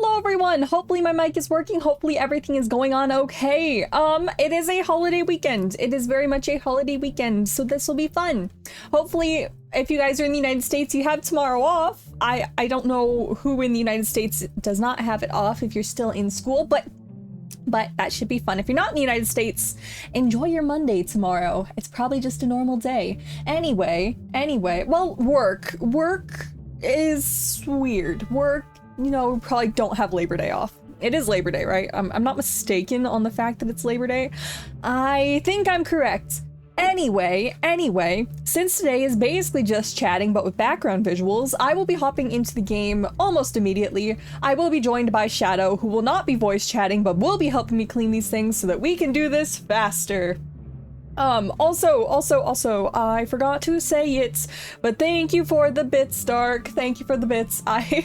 Hello everyone! Hopefully my mic is working, hopefully everything is going on okay. It is a holiday weekend. It is very much a holiday weekend, so this will be fun. Hopefully, if you guys are in the United States, you have tomorrow off. I don't know who in the United States does not have it off if you're still in school, but that should be fun. If you're not in the United States, enjoy your Monday tomorrow. It's probably just a normal day. Anyway, well, work is weird. Work, you know, probably don't have Labor Day off. It is Labor Day, right? I'm not mistaken on the fact that it's Labor Day. I think I'm correct. Anyway, since today is basically just chatting but with background visuals, I will be hopping into the game almost immediately. I will be joined by Shadow, who will not be voice chatting but will be helping me clean these things so that we can do this faster. Also, I forgot to say it, but thank you for the bits, Dark. Thank you for the bits. I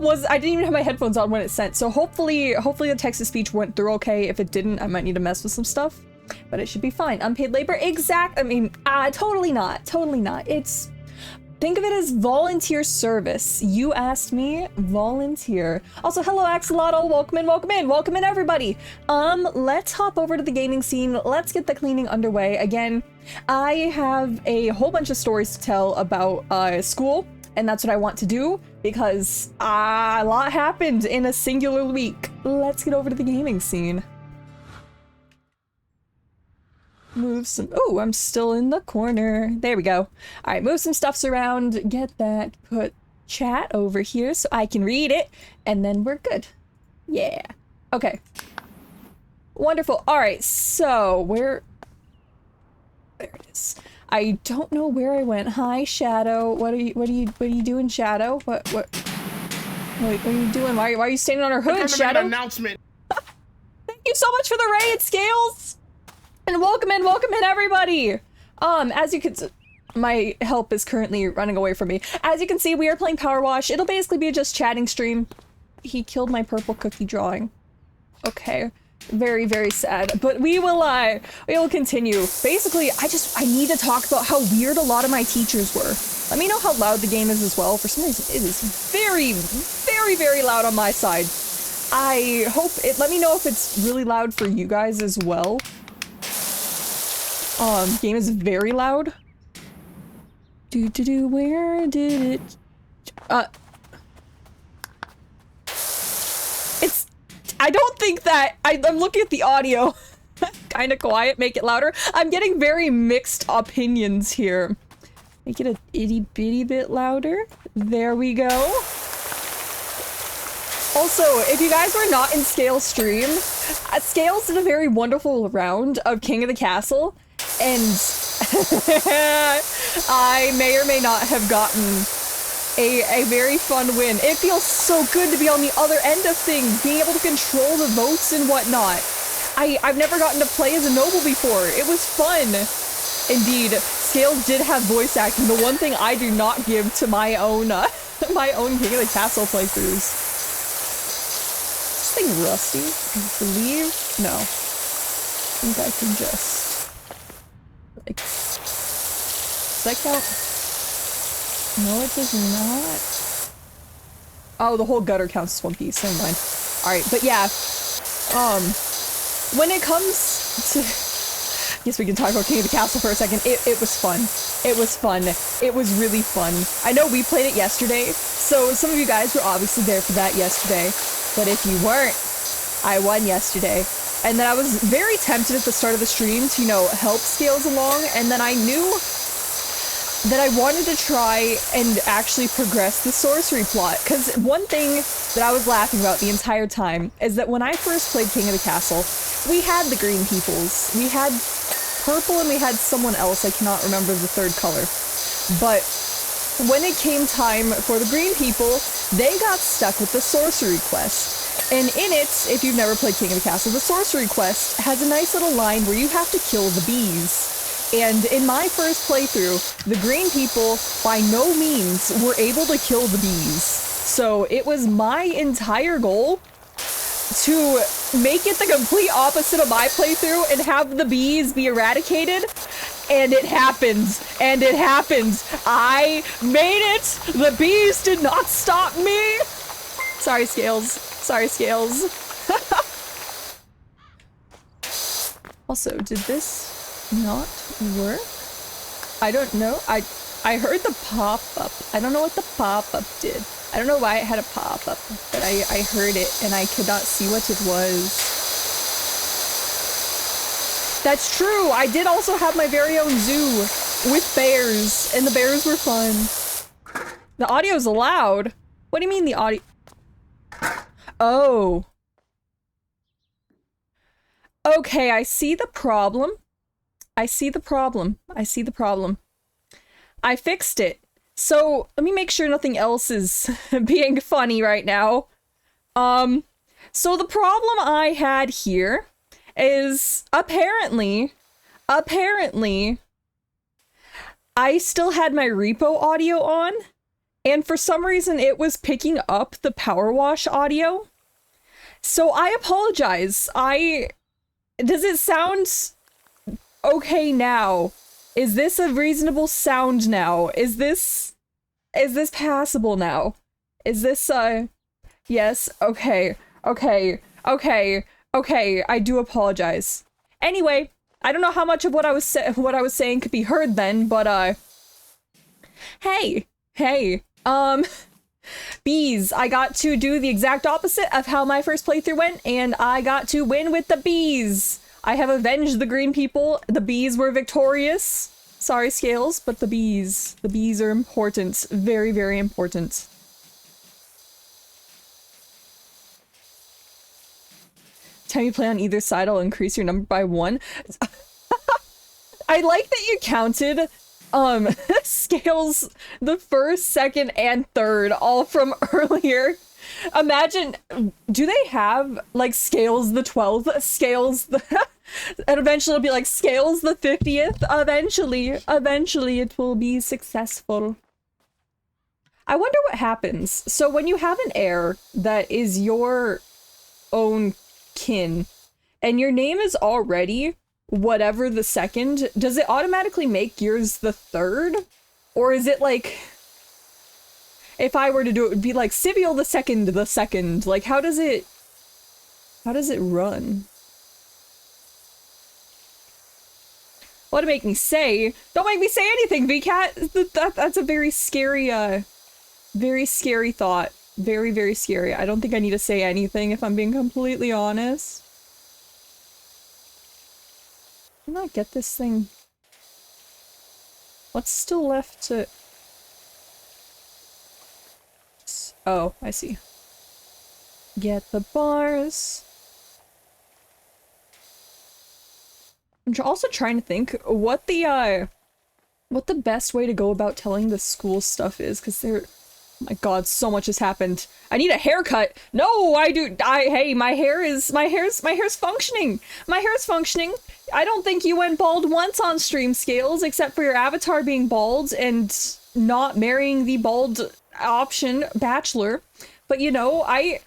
didn't even have my headphones on when it sent, so hopefully the text-to-speech went through okay. If it didn't, I might need to mess with some stuff. But it should be fine. Unpaid labor, totally not. Think of it as volunteer service. You asked me, volunteer. Also, hello Axolotl, welcome in everybody. Let's hop over to the gaming scene. Let's get the cleaning underway. Again, I have a whole bunch of stories to tell about school, and that's what I want to do because a lot happened in a singular week. Let's get over to the gaming scene. Move some, oh, I'm still in the corner. There we go. All right, move some stuffs around, get that, put chat over here so I can read it, and then we're good. Yeah. Okay. Wonderful. All right, so there it is. I don't know where I went. Hi, Shadow. What are you doing, Shadow? What are you doing? Why are you standing on her hood, Shadow? An announcement. Thank you so much for the raid, Scales! And welcome in everybody! As you can see, my help is currently running away from me. As you can see, we are playing Power Wash. It'll basically be a just chatting stream. He killed my purple cookie drawing. Okay. Very, very sad. But we will continue. Basically, I need to talk about how weird a lot of my teachers were. Let me know how loud the game is as well. For some reason, it is very, very, very loud on my side. I hope let me know if it's really loud for you guys as well. Game is very loud. Where did it? I don't think that, I'm looking at the audio. Kind of quiet, make it louder. I'm getting very mixed opinions here. Make it a itty bitty bit louder. There we go. Also, if you guys were not in Scale's stream, Scales did a very wonderful round of King of the Castle, and I may or may not have gotten a very fun win. It feels so good to be on the other end of things, being able to control the votes and whatnot. I've never gotten to play as a noble before. It was fun. Indeed, Scales did have voice acting, the one thing I do not give to my own my own King of the Castle playthroughs. Is this thing rusty? I believe? No. I think I can just... like... does that count? No, it does not. Oh, the whole gutter counts as one piece. Never mind. Alright, but yeah. When it comes to... I guess we can talk about King of the Castle for a second. It was fun. It was fun. It was really fun. I know we played it yesterday, so some of you guys were obviously there for that yesterday. But if you weren't, I won yesterday. And then I was very tempted at the start of the stream to, you know, help Scales along, and then I knew that I wanted to try and actually progress the sorcery plot, because one thing that I was laughing about the entire time is that when I first played King of the Castle, we had the green peoples. We had purple and we had someone else, I cannot remember the third color. But when it came time for the green people, they got stuck with the sorcery quest. And in it, if you've never played King of the Castle, the sorcery quest has a nice little line where you have to kill the bees. And in my first playthrough, the green people by no means were able to kill the bees. So it was my entire goal to make it the complete opposite of my playthrough and have the bees be eradicated. And it happened. And it happened. I made it. The bees did not stop me. Sorry, Scales. Sorry, Scales. Also, did this not work? I don't know. I heard the pop-up. I don't know what the pop-up did. I don't know why it had a pop-up, but I heard it and I could not see what it was. That's true! I did also have my very own zoo with bears, and the bears were fun. The audio's loud. What do you mean the audio? Oh. Okay, I see the problem. I see the problem. I see the problem. I fixed it. So, let me make sure nothing else is being funny right now. So the problem I had here is apparently, I still had my repo audio on, and for some reason it was picking up the power wash audio. So I apologize. Does it sound okay now? Is this a reasonable sound now? Is this passable now? Is this, yes? Okay. Okay, I do apologize. Anyway, I don't know how much of what I was saying could be heard then, but, hey, bees. I got to do the exact opposite of how my first playthrough went, and I got to win with the bees. I have avenged the green people. The bees were victorious. Sorry, Scales, but the bees are important. Very, very important. Time you play on either side, I'll increase your number by 1. I like that you counted, Scales the first, second, and third, all from earlier. Imagine, do they have, like, Scales the 12th? Scales the... and eventually it'll be like, Scales the 50th? Eventually it will be successful. I wonder what happens. So when you have an heir that is your own kin, and your name is already whatever the second, does it automatically make yours the third? Or is it like, if I were to do it, would be like Sibyl the second, like how does it run? What to make me say? Don't make me say anything, VCat! That's a very scary thought. Very, very scary. I don't think I need to say anything if I'm being completely honest. Can I not get this thing? What's still left to... Oh, I see. Get the bars. I'm also trying to think what the best way to go about telling the school stuff is, because they're... Oh my god, so much has happened. I need a haircut. No, hey, my hair's functioning. My hair's functioning. I don't think you went bald once on stream, Scales, except for your avatar being bald and not marrying the bald option bachelor. But I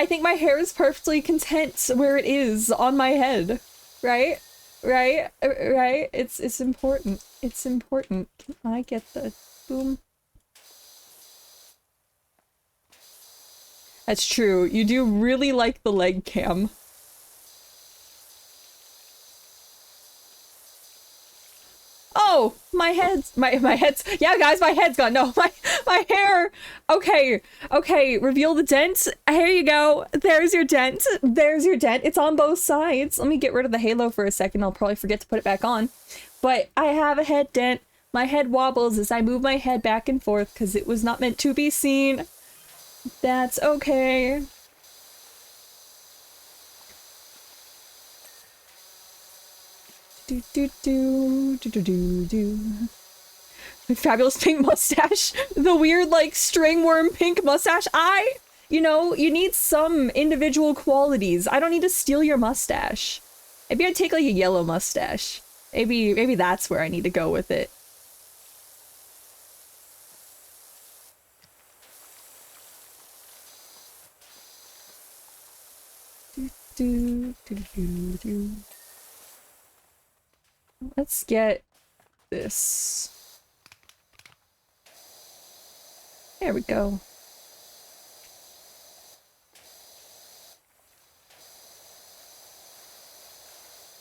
think my hair is perfectly content where it is on my head. Right? It's important. It's important. Can I get the boom? That's true. You do really like the leg cam. Oh, my head's, yeah guys, my head's gone. No, my hair. Okay, reveal the dent. Here you go. There's your dent. It's on both sides. Let me get rid of the halo for a second. I'll probably forget to put it back on. But I have a head dent. My head wobbles as I move my head back and forth because it was not meant to be seen. That's okay. Fabulous pink mustache. The weird, like, string worm pink mustache. You need some individual qualities. I don't need to steal your mustache. Maybe I'd take, like, a yellow mustache. Maybe that's where I need to go with it. Let's get this. There we go.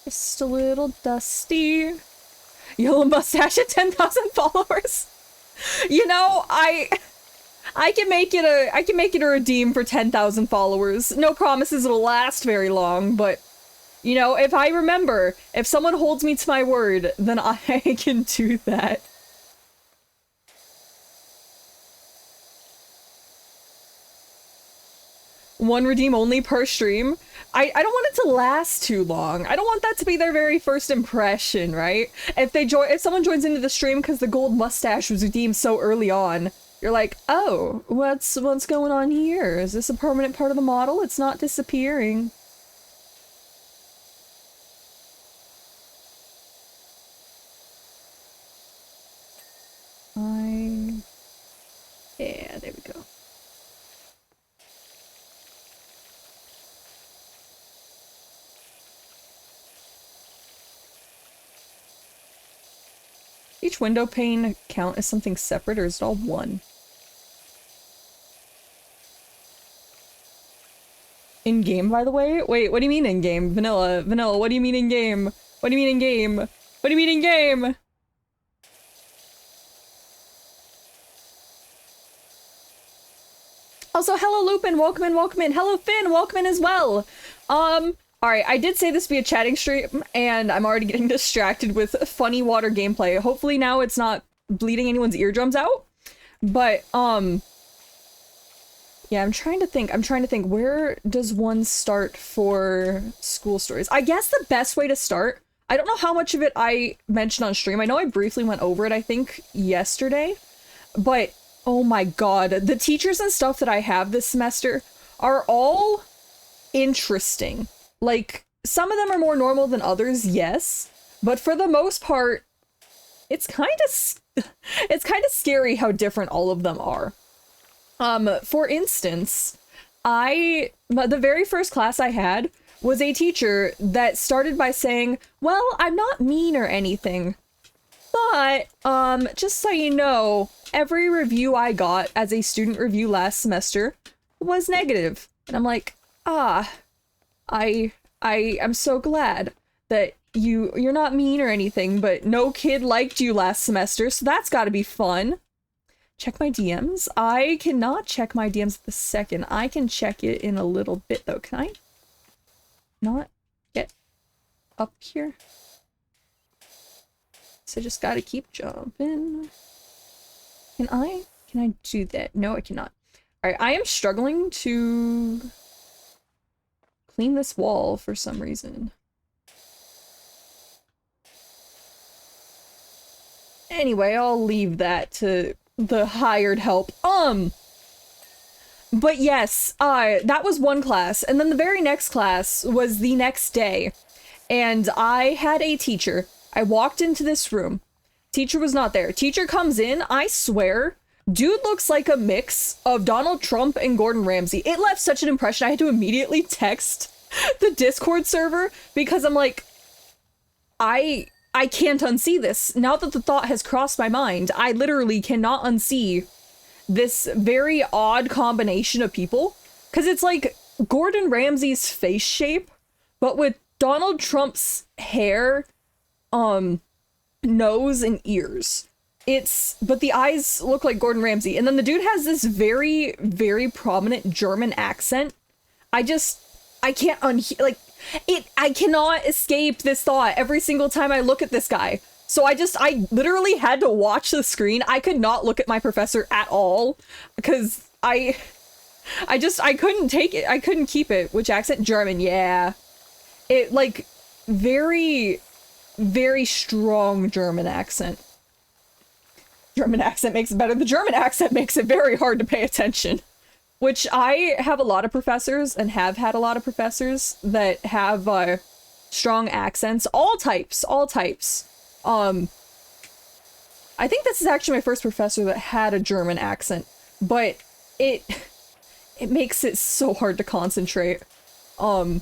Just a little dusty. Yellow mustache at 10,000 followers. You know, I can make it a redeem for 10,000 followers. No promises it'll last very long, but you know, if I remember, if someone holds me to my word, then I can do that. One redeem only per stream. I don't want it to last too long. I don't want that to be their very first impression, right? If someone joins into the stream because the gold mustache was redeemed so early on, you're like, oh, what's going on here? Is this a permanent part of the model? It's not disappearing. Yeah, there we go. Each window pane count as something separate, or is it all one? In-game, by the way? Wait, what do you mean in-game? Vanilla, what do you mean in-game? What do you mean in-game? What do you mean in-game? Also, hello Lupin, welcome in, welcome in. Hello Finn, welcome in as well. Alright, I did say this would be a chatting stream, and I'm already getting distracted with funny water gameplay. Hopefully now it's not bleeding anyone's eardrums out. But, yeah, I'm trying to think, where does one start for school stories? I guess the best way to start, I don't know how much of it I mentioned on stream. I know I briefly went over it, I think, yesterday. But, oh my god, the teachers and stuff that I have this semester are all interesting. Like, some of them are more normal than others, yes, but for the most part, it's kind of scary how different all of them are. For instance, the very first class I had was a teacher that started by saying, well, I'm not mean or anything, but, just so you know, every review I got as a student review last semester was negative. And I'm like, I'm so glad that you're not mean or anything, but no kid liked you last semester, so that's gotta be fun. Check my DMs? I cannot check my DMs at the second. I can check it in a little bit though. Can I not get up here? So I just gotta keep jumping. Can I do that? No, I cannot. Alright, I am struggling to clean this wall for some reason. Anyway, I'll leave that to the hired help. But yes, that was one class, and then the very next class was the next day, and I had a teacher. I walked into this room. Teacher was not there. Teacher comes in, I swear, dude looks like a mix of Donald Trump and Gordon Ramsay. It left such an impression I had to immediately text the Discord server because I'm like, I can't unsee this. Now that the thought has crossed my mind, I literally cannot unsee this very odd combination of people. Because it's like Gordon Ramsay's face shape, but with Donald Trump's hair, nose, and ears. But the eyes look like Gordon Ramsay. And then the dude has this very, very prominent German accent. I can't I cannot escape this thought every single time I look at this guy. So I literally had to watch the screen. I could not look at my professor at all because I couldn't take it. I couldn't keep it. Which accent? German, yeah. It, like, very, very strong German accent. German accent makes it better. The German accent makes it very hard to pay attention. Which I have a lot of professors and have had a lot of professors that have strong accents, all types. I think this is actually my first professor that had a German accent, but it makes it so hard to concentrate. But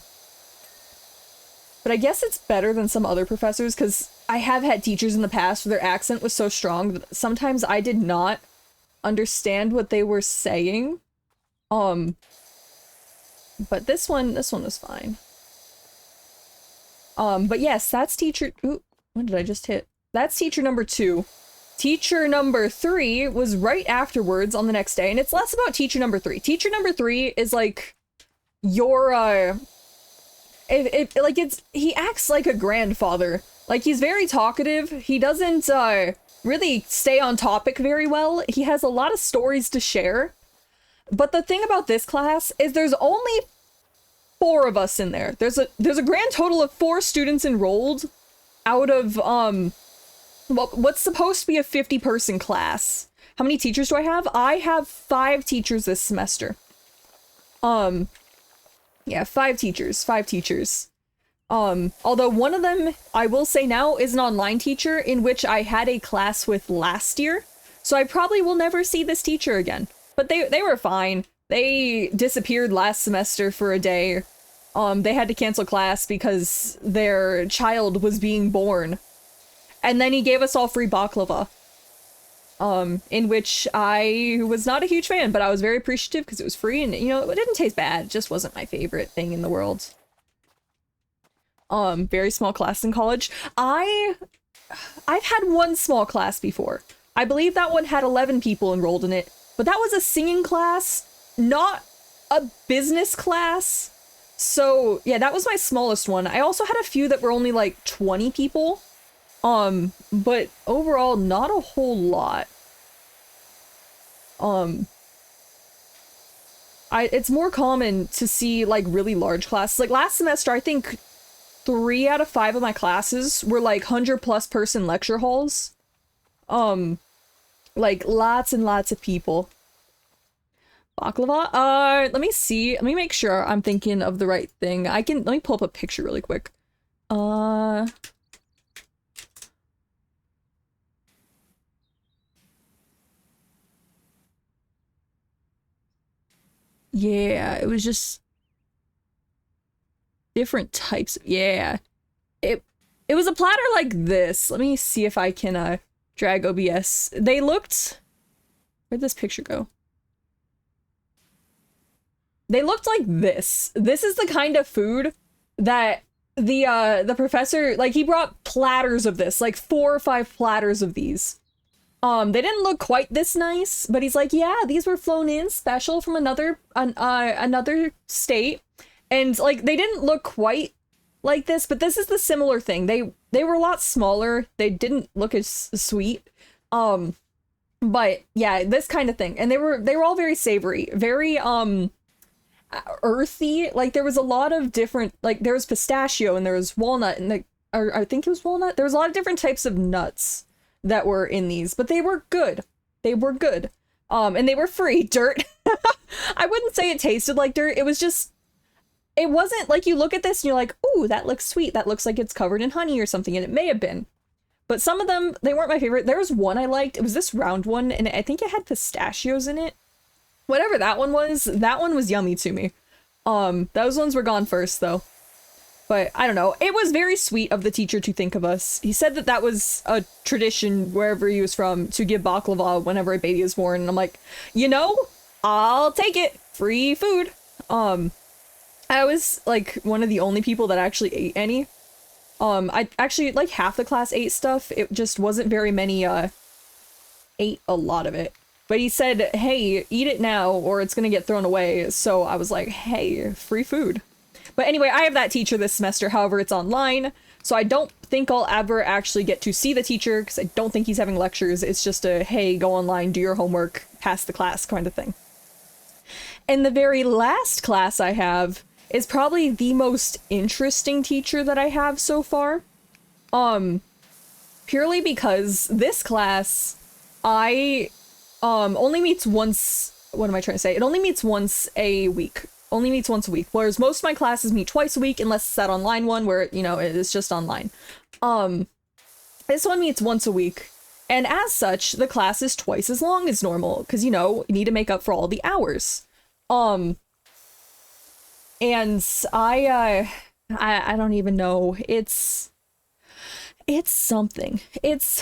I guess it's better than some other professors because I have had teachers in the past where their accent was so strong that sometimes I did not understand what they were saying. But this one was fine. But yes, that's teacher, ooh, what did I just hit? That's teacher number 2. Teacher number 3 was right afterwards on the next day, and it's less about teacher number 3. Teacher number 3 is like your, he acts like a grandfather. Like, he's very talkative. He doesn't, really stay on topic very well. He has a lot of stories to share. But the thing about this class is there's only 4 of us in there. There's a grand total of 4 students enrolled out of, what's supposed to be a 50-person class. How many teachers do I have? I have 5 teachers this semester. Yeah, 5 teachers. Although one of them, I will say now, is an online teacher in which I had a class with last year. So I probably will never see this teacher again. But they were fine. They disappeared last semester for a day. They had to cancel class because their child was being born. And then he gave us all free baklava. In which I was not a huge fan, but I was very appreciative because it was free and, you know, it didn't taste bad. It just wasn't my favorite thing in the world. Very small class in college. I've had one small class before. I believe that one had 11 people enrolled in it, but that was a singing class, not a business class. So yeah, that was my smallest one. I also had a few that were only like 20 people. But overall, not a whole lot. It's more common to see like really large classes. Like last semester, I think 3 out of 5 of my classes were like 100+ person lecture halls. Like lots and lots of people. Baklava? Let me see. Let me make sure I'm thinking of the right thing. Let me pull up a picture really quick. Yeah, it was just different types. Yeah. It was a platter like this. Let me see if I can drag OBS. They looked, where'd this picture go? They looked like this. This is the kind of food that the professor, like, he brought platters of this, like 4 or 5 platters of these. They didn't look quite this nice, but he's like, yeah, these were flown in special from another state. And like, they didn't look quite like this, but this is the similar thing. They were a lot smaller. They didn't look as sweet. But yeah, this kind of thing. And they were all very savory, very, earthy. Like there was a lot of different, like there was pistachio and there was walnut and I think it was walnut. There was a lot of different types of nuts that were in these, but they were good. They were good. And they were free. Dirt. I wouldn't say it tasted like dirt. It was just, it wasn't like you look at this and you're like, ooh, that looks sweet. That looks like it's covered in honey or something. And it may have been, but some of them, they weren't my favorite. There was one I liked. It was this round one. And I think it had pistachios in it. Whatever that one was yummy to me. Those ones were gone first though. But I don't know. It was very sweet of the teacher to think of us. He said that that was a tradition wherever he was from to give baklava whenever a baby is born. And I'm like, you know, I'll take it. Free food. I was like one of the only people that actually ate any. I actually, like half the class ate stuff. It just wasn't very many, ate a lot of it. But he said, hey, eat it now or it's gonna get thrown away. So I was like, hey, free food. But anyway, I have that teacher this semester. However, it's online. So I don't think I'll ever actually get to see the teacher because I don't think he's having lectures. It's just a, hey, go online, do your homework, pass the class kind of thing. And the very last class I have is probably the most interesting teacher that I have so far. Purely because this class, only meets once, what am I trying to say? It only meets once a week. Only meets once a week, whereas most of my classes meet twice a week, unless it's that online one where, you know, it's just online. This one meets once a week, and as such, the class is twice as long as normal, because, you know, you need to make up for all the hours. And I don't even know. It's something. It's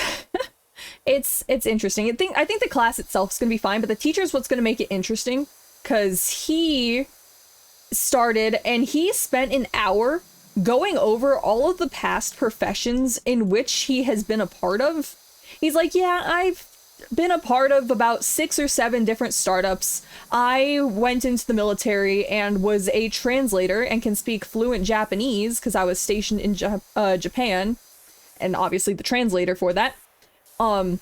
interesting. I think the class itself is gonna be fine, but the teacher's what's gonna make it interesting, because he started and he spent an hour going over all of the past professions in which he has been a part of. He's like, yeah, I've been a part of about 6 or 7 different startups. I went into the military and was a translator and can speak fluent Japanese because I was stationed in Japan, and obviously the translator for that. And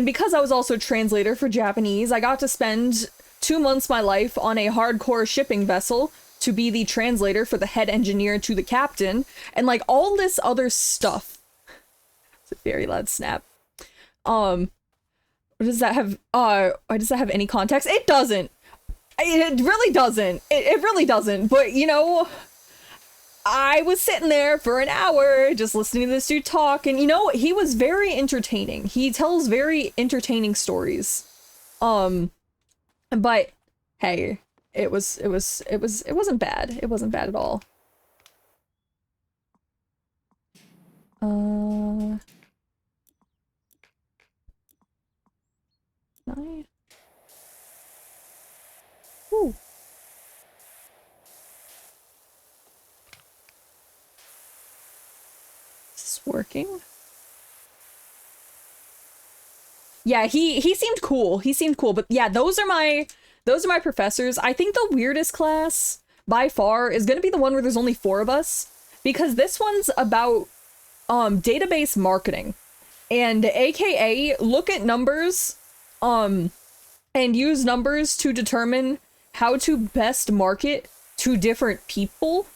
because I was also translator for Japanese, I got to spend 2 months of my life on a hardcore shipping vessel to be the translator for the head engineer to the captain, and like all this other stuff. It's a very loud snap. Does that have any context? It doesn't. It really doesn't. It really doesn't. But, you know, I was sitting there for an hour just listening to this dude talk, and, you know, he was very entertaining. He tells very entertaining stories. But, hey, it wasn't bad. It wasn't bad at all. Nice. Ooh. Is this working? Yeah, he seemed cool. He seemed cool, but yeah, those are my professors. I think the weirdest class by far is going to be the one where there's only 4 of us, because this one's about database marketing, and aka look at numbers and use numbers to determine how to best market to different people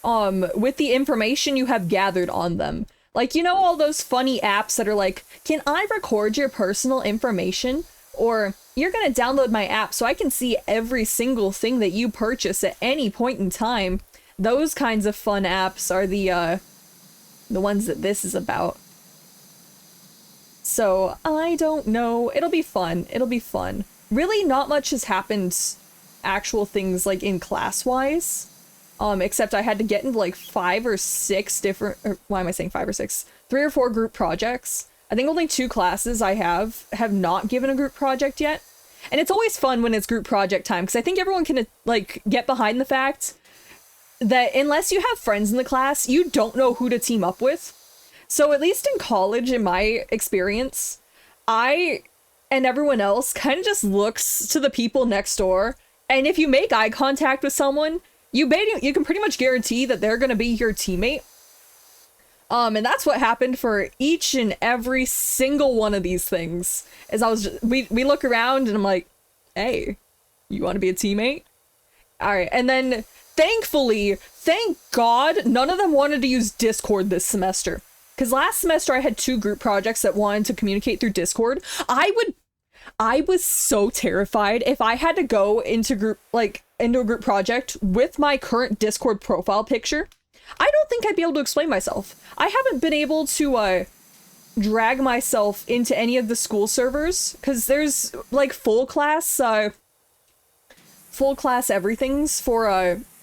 with the information you have gathered on them. Like, you know, all those funny apps that are like, can I record your personal information? Or you're going to download my app so I can see every single thing that you purchase at any point in time. Those kinds of fun apps are the ones that this is about. So, I don't know. It'll be fun. It'll be fun. Really, not much has happened, actual things, like, in class-wise. Except I had to get into, like, 5 or 6 different... Or, why am I saying 5 or 6? 3 or 4 group projects. I think only 2 classes I have not given a group project yet. And it's always fun when it's group project time, because I think everyone can, like, get behind the fact that unless you have friends in the class, you don't know who to team up with. So at least in college, in my experience, I and everyone else kind of just looks to the people next door, and if you make eye contact with someone, you can pretty much guarantee that they're going to be your teammate. And that's what happened for each and every single one of these things. We look around and I'm like, hey, you want to be a teammate? All right. And then thankfully, thank God, none of them wanted to use Discord this semester. Because last semester I had 2 group projects that wanted to communicate through Discord. I was so terrified if I had to go into a group project with my current Discord profile picture. I don't think I'd be able to explain myself. I haven't been able to drag myself into any of the school servers, because there's like full class everything's for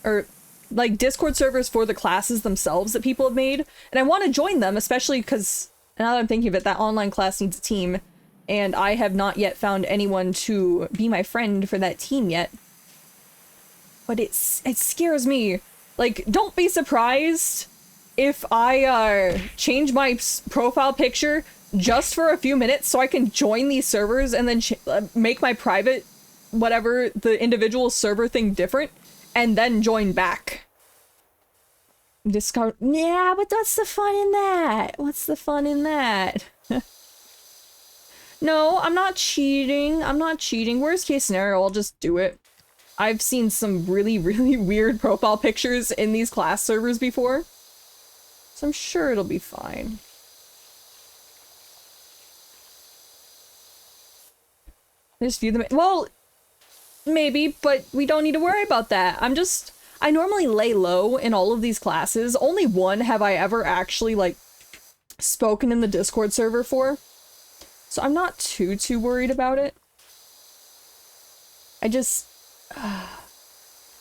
or like Discord servers for the classes themselves that people have made, and I want to join them, especially because now that I'm thinking of it, that online class needs a team, and I have not yet found anyone to be my friend for that team yet. But it scares me. Like, don't be surprised if I change my profile picture just for a few minutes so I can join these servers and then make my private, whatever, the individual server thing different, and then join back. Discard. Yeah, but what's the fun in that? What's the fun in that? No, I'm not cheating. I'm not cheating. Worst case scenario, I'll just do it. I've seen some really, really weird profile pictures in these class servers before, so I'm sure it'll be fine. Just view them. Well, maybe, but we don't need to worry about that. I normally lay low in all of these classes. Only one have I ever actually, like, spoken in the Discord server for. So I'm not too worried about it.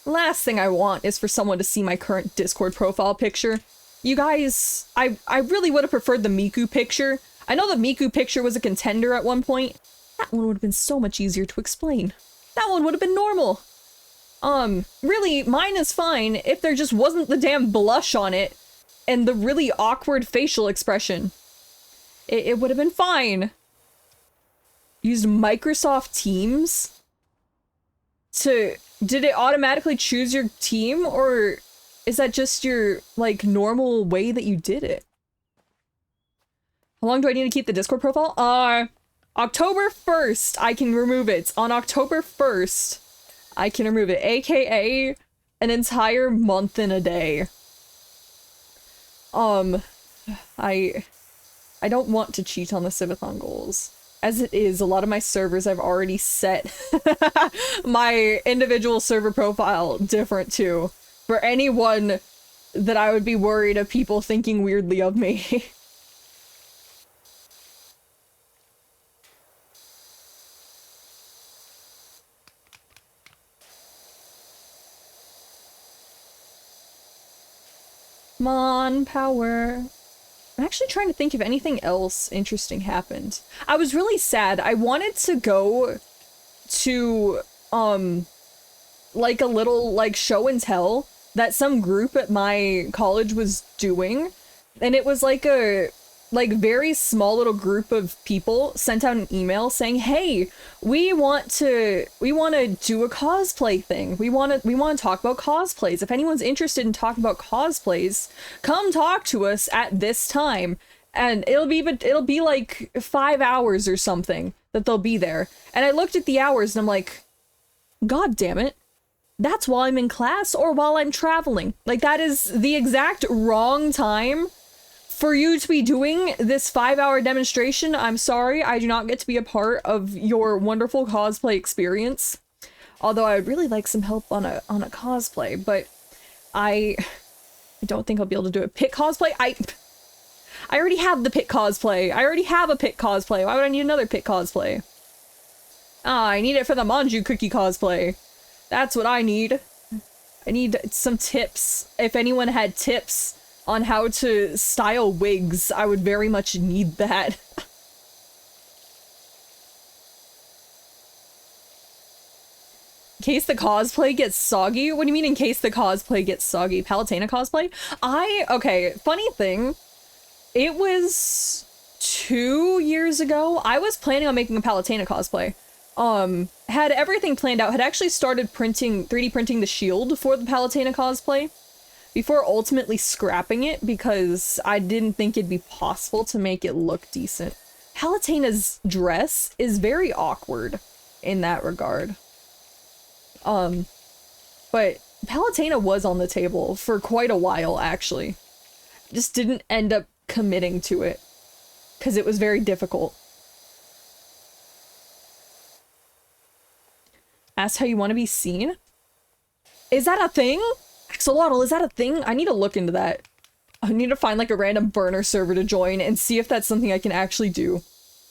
Last thing I want is for someone to see my current Discord profile picture. You guys, I really would have preferred the Miku picture. I know the Miku picture was a contender at one point. That one would have been so much easier to explain. That one would have been normal. Really, mine is fine if there just wasn't the damn blush on it and the really awkward facial expression. It would have been fine. Used Microsoft Teams to... Did it automatically choose your team, or is that just your, like, normal way that you did it? How long do I need to keep the Discord profile? October 1st, I can remove it. On October 1st, I can remove it, aka an entire month and a day. I don't want to cheat on the Civathon goals. As it is, a lot of my servers I've already set my individual server profile different too. For anyone that I would be worried of people thinking weirdly of me. Come on, power. I'm actually trying to think if anything else interesting happened. I was really sad. I wanted to go to, like a little, like, show and tell that some group at my college was doing. And it was like a, like, very small little group of people sent out an email saying, hey, we want to do a cosplay thing. We want to talk about cosplays. If anyone's interested in talking about cosplays, come talk to us at this time. And it'll be like 5 hours or something that they'll be there. And I looked at the hours and I'm like, God damn it. That's while I'm in class or while I'm traveling. Like, that is the exact wrong time for you to be doing this 5-hour demonstration. I'm sorry, I do not get to be a part of your wonderful cosplay experience. Although I would really like some help on a cosplay, but I don't think I'll be able to do a pit cosplay. I already have the pit cosplay. I already have a pit cosplay. Why would I need another pit cosplay? Ah, I need it for the Manju cookie cosplay. That's what I need. I need some tips. If anyone had tips on how to style wigs, I would very much need that. In case the cosplay gets soggy? What do you mean in case the cosplay gets soggy? Palutena cosplay? Okay, funny thing. It was 2 years ago. I was planning on making a Palutena cosplay. Had everything planned out, had actually started 3D printing the shield for the Palutena cosplay before ultimately scrapping it because I didn't think it'd be possible to make it look decent. Palutena's dress is very awkward in that regard. But Palutena was on the table for quite a while, actually. Just didn't end up committing to it because it was very difficult. Asked how you want to be seen? Is that a thing? Axolotl, is that a thing? I need to look into that. I need to find like a random burner server to join and see if that's something I can actually do.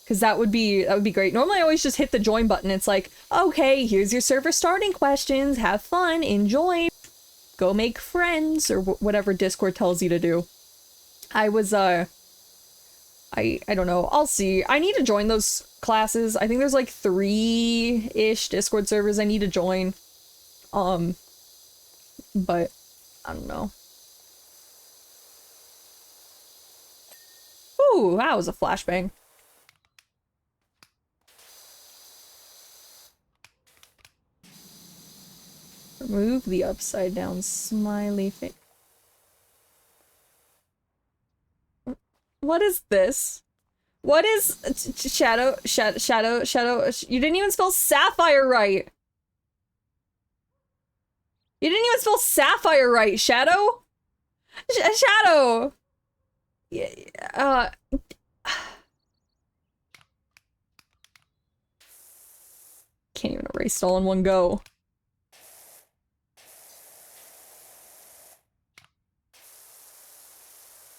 Because that would be great. Normally I always just hit the join button. It's like, okay, here's your server starting questions. Have fun, enjoy, go make friends, or whatever Discord tells you to do. I was, I don't know. I'll see. I need to join those classes. I think there's like 3-ish Discord servers I need to join. But I don't know. Ooh, that was a flashbang. Remove the upside down smiley face. What is this? What is shadow? You didn't even spell sapphire right. You didn't even spell sapphire right, Shadow? Shadow! Yeah, can't even erase it all in one go.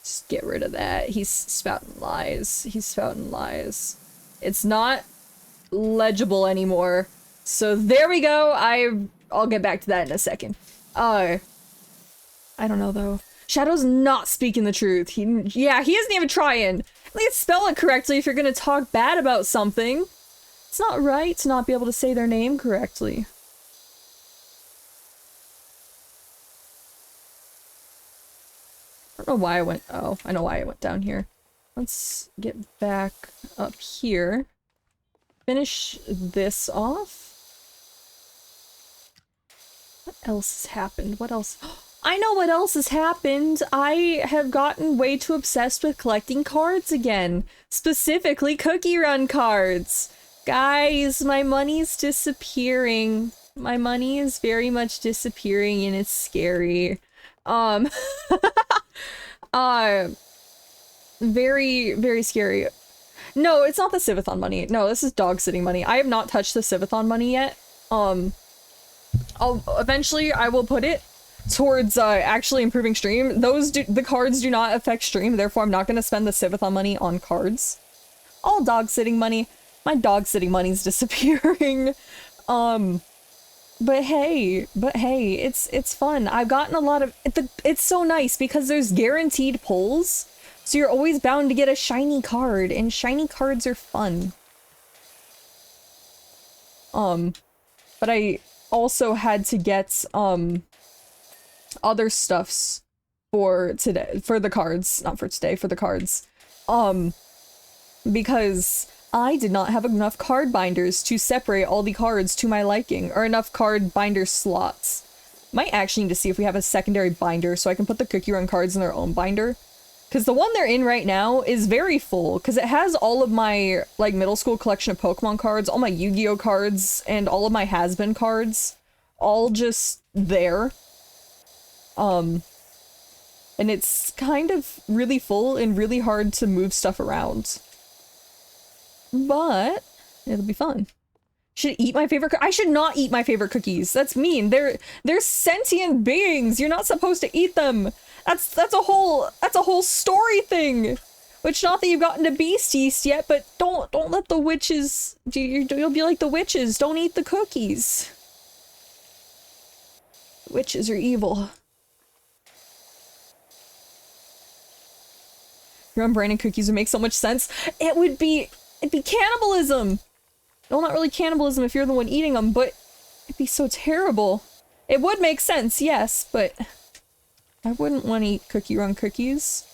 Just get rid of that. He's spouting lies. He's spouting lies. It's not legible anymore. So there we go. I'll get back to that in a second. I don't know though. Shadow's not speaking the truth. He isn't even trying. At least spell it correctly if you're gonna talk bad about something. It's not right to not be able to say their name correctly. don't know why I went... Oh, I know why I went down here. Let's get back up here. Finish this off. What else has happened? What else? I know what else has happened! I have gotten way too obsessed with collecting cards again. Specifically, Cookie Run cards! Guys, my money's disappearing. My money is very much disappearing and it's scary. Very, very scary. No, it's not the Civathon money. No, this is dog sitting money. I have not touched the Civathon money yet. Eventually I will put it towards actually improving stream. The cards do not affect stream, therefore I'm not going to spend the Civathon money on cards. All dog sitting money. My dog sitting money's disappearing. But hey, it's fun. I've gotten a lot of it's so nice because there's guaranteed pulls, so you're always bound to get a shiny card, and shiny cards are fun. But I also had to get other stuffs for today, for the cards, not for today, for the cards. Because I did not have enough card binders to separate all the cards to my liking, or enough card binder slots. Might actually need to see if we have a secondary binder so I can put the Cookie Run cards in their own binder. Because the one they're in right now is very full, because it has all of my, like, middle school collection of Pokemon cards, all my Yu-Gi-Oh cards, and all of my Has-Been cards, all just there. And it's kind of really full and really hard to move stuff around. But it'll be fun. Should eat my favorite I should not eat my favorite cookies. That's mean. They're sentient beings. You're not supposed to eat them. That's a whole story thing. Which, not that you've gotten to Beast East yet, but don't let the witches you'll be like the witches. Don't eat the cookies. Witches are evil. Your own branded cookies would make so much sense. It'd be cannibalism! Well, not really cannibalism if you're the one eating them, but it'd be so terrible. It would make sense, yes, but I wouldn't want to eat Cookie Run cookies.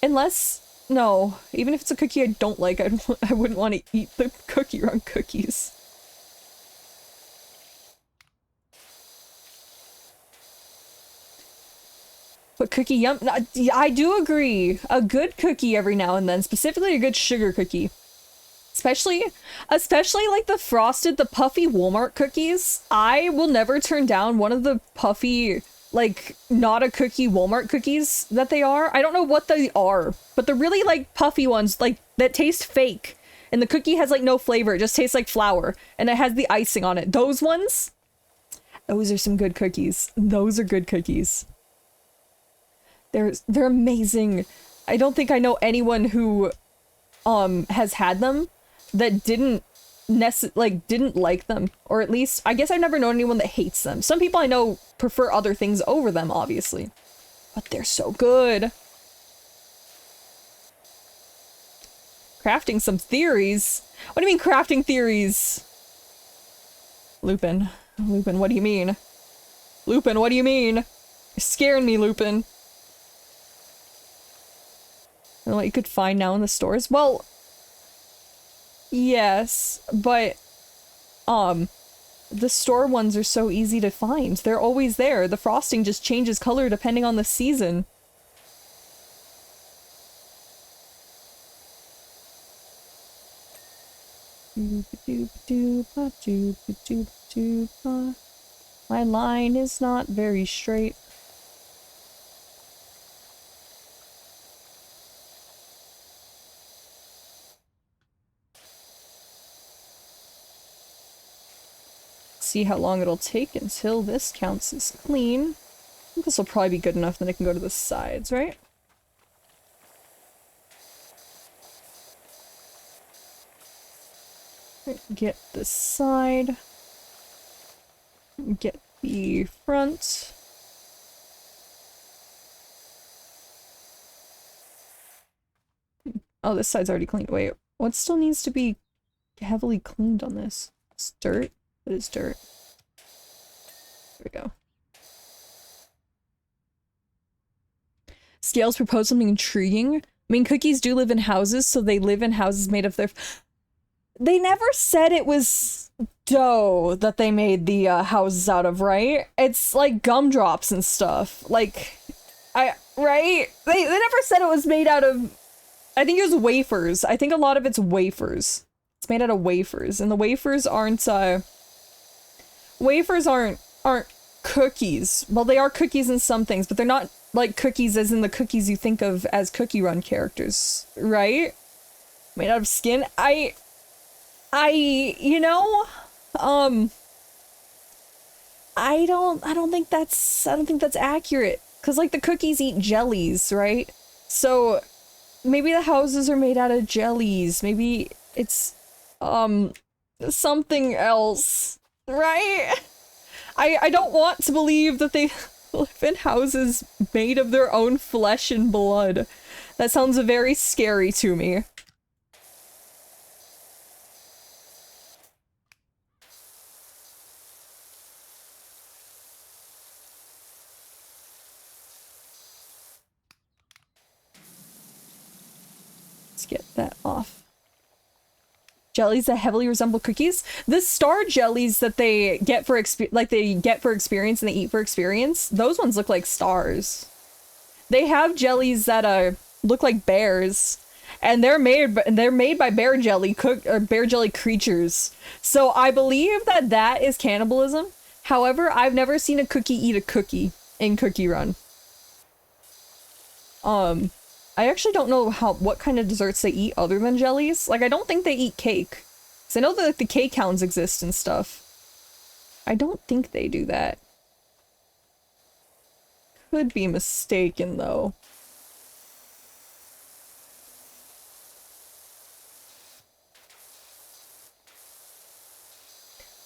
Unless, no, even if it's a cookie I don't like, I wouldn't want to eat the Cookie Run cookies. But cookie yum, I do agree. A good cookie every now and then, specifically a good sugar cookie. Especially like the puffy Walmart cookies. I will never turn down one of the puffy, like, not a cookie Walmart cookies that they are. I don't know what they are, but the really, like, puffy ones, like, that taste fake. And the cookie has, like, no flavor. It just tastes like flour. And it has the icing on it. Those ones? Those are some good cookies. Those are good cookies. They're amazing. I don't think I know anyone who, has had them that didn't like them, or at least I guess I've never known anyone that hates them. Some people I know prefer other things over them, obviously, but they're so good. Crafting some theories? What do you mean crafting theories? Lupin, what do you mean? Lupin, what do you mean? You're scaring me, Lupin. I don't know what you could find now in the stores. Well, yes, but, the store ones are so easy to find. They're always there. The frosting just changes color depending on the season. My line is not very straight. See how long it'll take until this counts as clean. I think this will probably be good enough, then it can go to the sides, right? Get the side. Get the front. Oh, this side's already cleaned. Wait, what still needs to be heavily cleaned on this? It's dirt. It is dirt. There we go. Scales proposed something intriguing. I mean, cookies do live in houses, so they live in houses made of their... They never said it was dough that they made the houses out of, right? It's like gumdrops and stuff. Like, right? They never said it was made out of... I think it was wafers. I think a lot of it's wafers. It's made out of wafers, and the wafers aren't cookies. Well, they are cookies in some things, but they're not like cookies as in the cookies you think of as Cookie Run characters, right? Made out of skin. You know, I don't think that's accurate, because like the cookies eat jellies, right? So maybe the houses are made out of jellies. Maybe it's something else, right? I don't want to believe that they live in houses made of their own flesh and blood. That sounds very scary to me. Let's get that off. Jellies that heavily resemble cookies. The star jellies that they get for experience and they eat for experience, those ones look like stars. They have jellies that look like bears, and they're made by bear jelly creatures. So I believe that is cannibalism. However, I've never seen a cookie eat a cookie in Cookie Run. I actually don't know what kind of desserts they eat other than jellies. Like, I don't think they eat cake. Because I know that like, the cake hounds exist and stuff. I don't think they do that. Could be mistaken, though.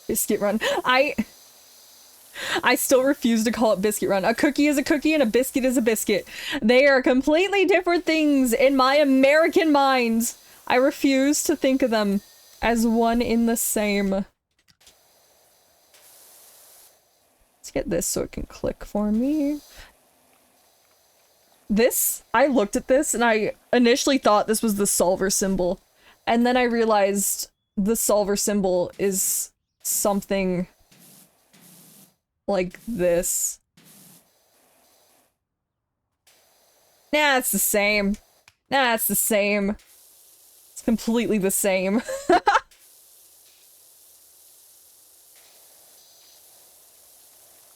Biscuit Run. I still refuse to call it Biscuit Run. A cookie is a cookie and a biscuit is a biscuit. They are completely different things in my American mind. I refuse to think of them as one in the same. Let's get this so it can click for me. This, I looked at this and I initially thought this was the solver symbol. And then I realized the solver symbol is something like this. Nah, it's the same. Nah, it's the same. It's completely the same.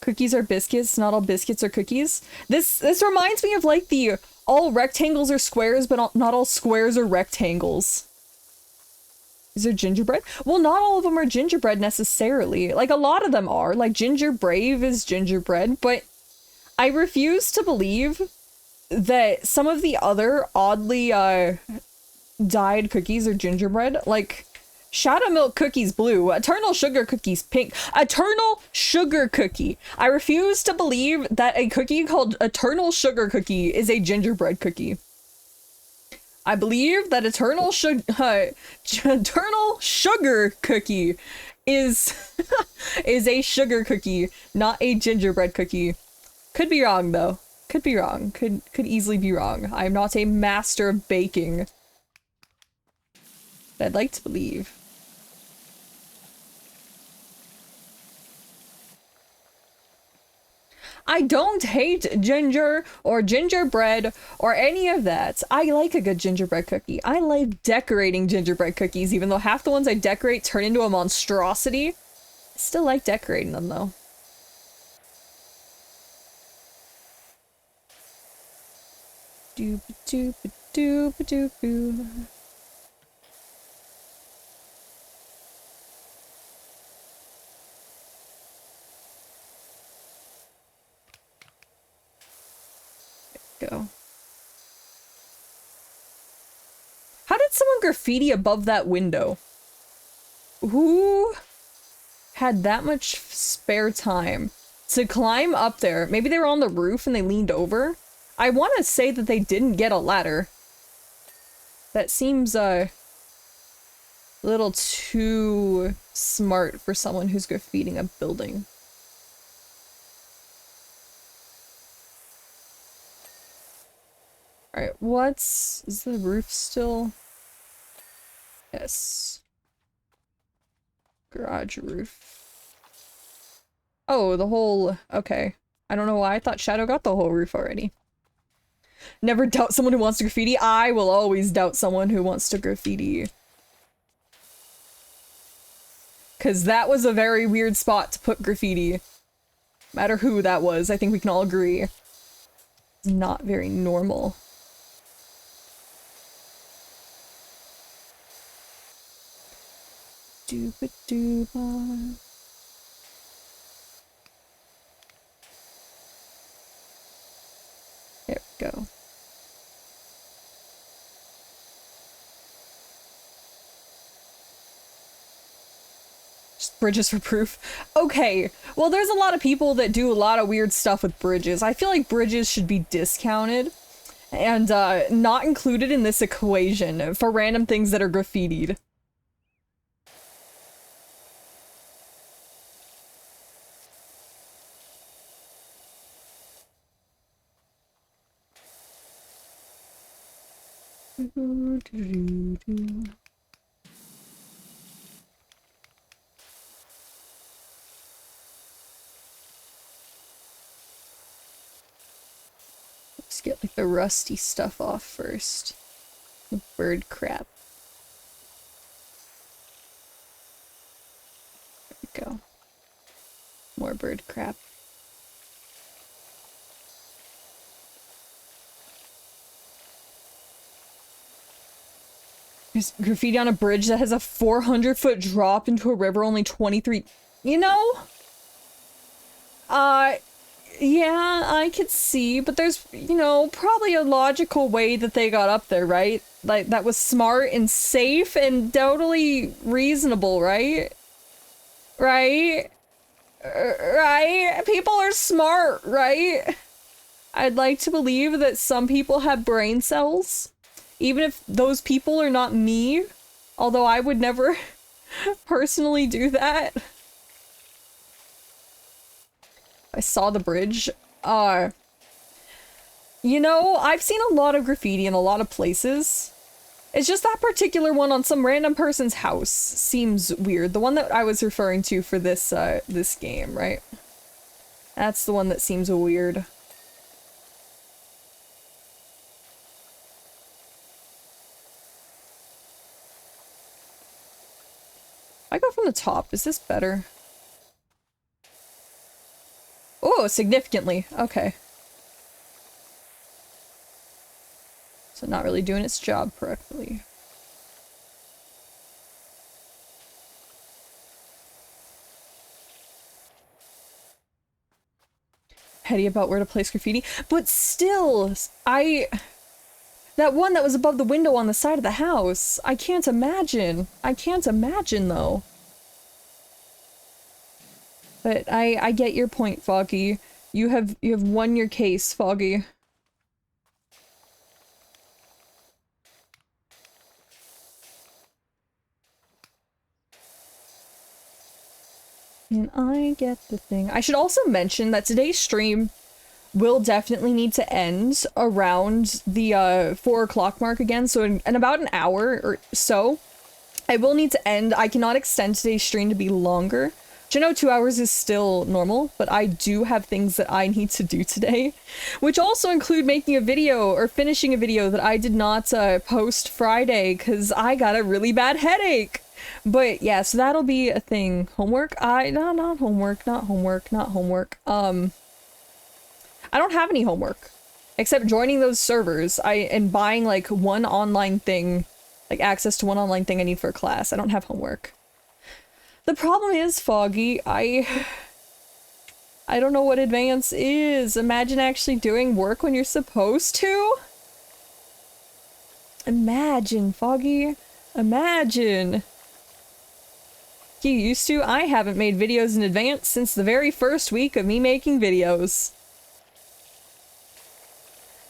Cookies are biscuits, not all biscuits are cookies. This reminds me of like the all rectangles are squares, but not all squares are rectangles. Is there gingerbread? Well, not all of them are gingerbread necessarily. Like, a lot of them are. Like, Ginger Brave is gingerbread, but I refuse to believe that some of the other oddly dyed cookies are gingerbread. Like, Shadow Milk Cookies blue, Eternal Sugar Cookies pink, Eternal Sugar Cookie. I refuse to believe that a cookie called Eternal Sugar Cookie is a gingerbread cookie. I believe that Eternal Sugar Cookie is is a sugar cookie, not a gingerbread cookie. Could be wrong though. Could be wrong. Could easily be wrong. I'm not a master of baking. But I'd like to believe. I don't hate ginger or gingerbread or any of that. I like a good gingerbread cookie. I like decorating gingerbread cookies, even though half the ones I decorate turn into a monstrosity. I still like decorating them though. Doop doop doop doop doop. Go. How did someone graffiti above that window? Who had that much spare time to climb up there? Maybe they were on the roof and they leaned over. I want to say that they didn't get a ladder. That seems a little too smart for someone who's graffitiing a building. Alright, is the roof still? Yes. Garage roof. Oh, the whole... Okay. I don't know why I thought Shadow got the whole roof already. Never doubt someone who wants to graffiti. I will always doubt someone who wants to graffiti. Because that was a very weird spot to put graffiti. No matter who that was, I think we can all agree. It's not very normal. Dooba-dooba. There we go. Just bridges for proof. Okay, well there's a lot of people that do a lot of weird stuff with bridges. I feel like bridges should be discounted and not included in this equation for random things that are graffitied. Let's get like the rusty stuff off first. The bird crap. There we go. More bird crap. There's graffiti on a bridge that has a 400-foot drop into a river, only 23... You know? Yeah, I could see, but there's, you know, probably a logical way that they got up there, right? Like, that was smart and safe and totally reasonable, right? Right? Right? People are smart, right? I'd like to believe that some people have brain cells. Even if those people are not me, although I would never personally do that. I saw the bridge. You know, I've seen a lot of graffiti in a lot of places. It's just that particular one on some random person's house seems weird. The one that I was referring to for this, this game, right? That's the one that seems weird. I go from the top. Is this better? Oh, significantly. Okay. So not really doing its job correctly. Petty about where to place graffiti, but still, that one that was above the window on the side of the house, I can't imagine. I can't imagine, though. But I get your point, Foggy. You have won your case, Foggy. And I get the thing. I should also mention that today's stream will definitely need to end around the 4 o'clock mark again, so in about an hour or so. I will need to end. I cannot extend today's stream to be longer. Do you know 2 hours is still normal, but I do have things that I need to do today, which also include making a video or finishing a video that I did not post Friday because I got a really bad headache. But yeah, so that'll be a thing. Homework? Not homework. I don't have any homework except joining those servers. And buying like one online thing, like access to one online thing I need for a class. I don't have homework. The problem is, Foggy, I don't know what advance is. Imagine actually doing work when you're supposed to. Imagine, Foggy. Imagine. You used to? I haven't made videos in advance since the very first week of me making videos.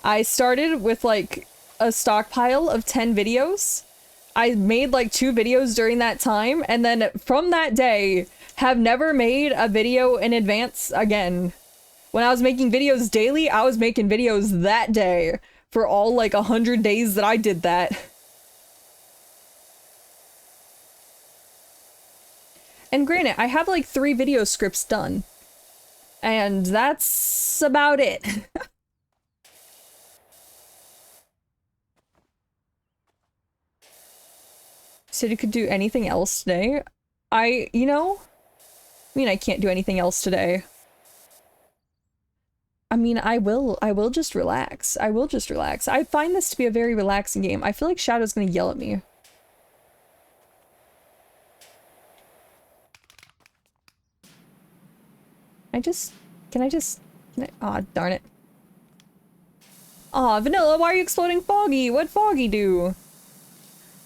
I started with like a stockpile of 10 videos. I made like 2 videos during that time, and then from that day, have never made a video in advance again. When I was making videos daily, I was making videos that day. for all like 100 days that I did that. And granted, I have like 3 video scripts done. And that's about it. Said you could do anything else today. You know, I mean, I can't do anything else today. I mean, I will just relax. I will just relax. I find this to be a very relaxing game. I feel like Shadow's gonna yell at me. Aw, darn it. Aw, Vanilla, why are you exploding Foggy? What'd Foggy do?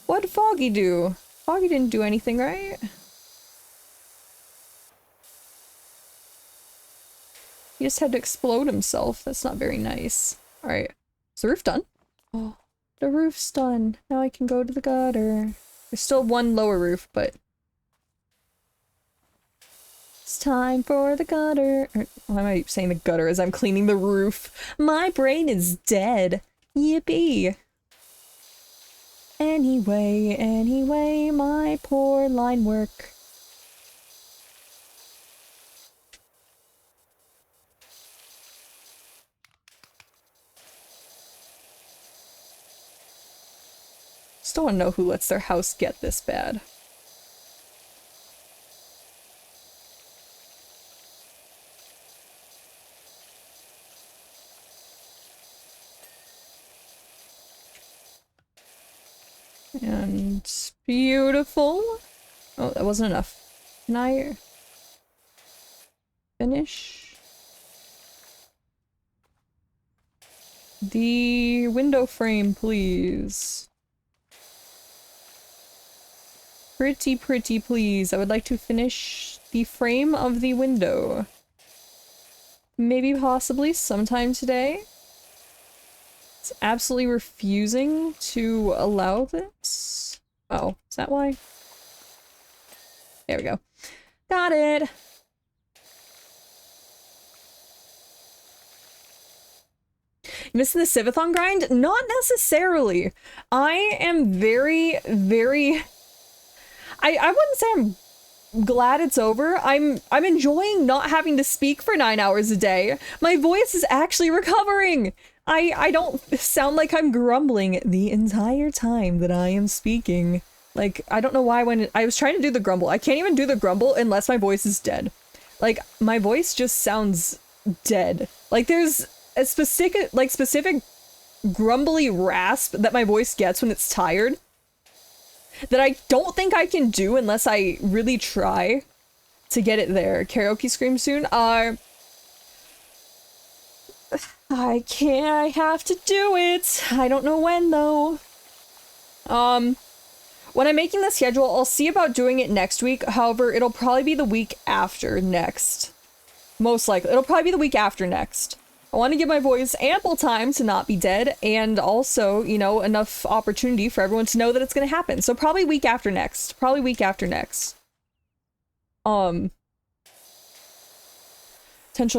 What'd Foggy do? Foggy didn't do anything, right? He just had to explode himself. That's not very nice. Alright. Is the roof done? Oh, the roof's done. Now I can go to the gutter. There's still one lower roof, but... It's time for the gutter. Why am I saying the gutter as I'm cleaning the roof? My brain is dead. Yippee. Anyway, my poor line work. Still want to know who lets their house get this bad. And beautiful. Oh, that wasn't enough. Can I finish the window frame, please? Pretty please. I would like to finish the frame of the window. Maybe possibly sometime today. It's absolutely refusing to allow this. Oh, is that why? There we go. Got it. Missing the Civathon grind? Not necessarily. I am very I wouldn't say I'm glad it's over. I'm enjoying not having to speak for 9 hours a day. My voice is actually recovering. I don't sound like I'm grumbling the entire time that I am speaking. Like, I don't know why when I was trying to do the grumble. I can't even do the grumble unless my voice is dead. Like, my voice just sounds dead. Like, there's a specific grumbly rasp that my voice gets when it's tired that I don't think I can do unless I really try to get it there. Karaoke scream soon? I can't, I have to do it. I don't know when though. When I'm making the schedule, I'll see about doing it next week. However, it'll probably be the week after next. Most likely. It'll probably be the week after next. I want to give my voice ample time to not be dead, and also, you know, enough opportunity for everyone to know that it's going to happen. So probably week after next. Probably week after next. Potential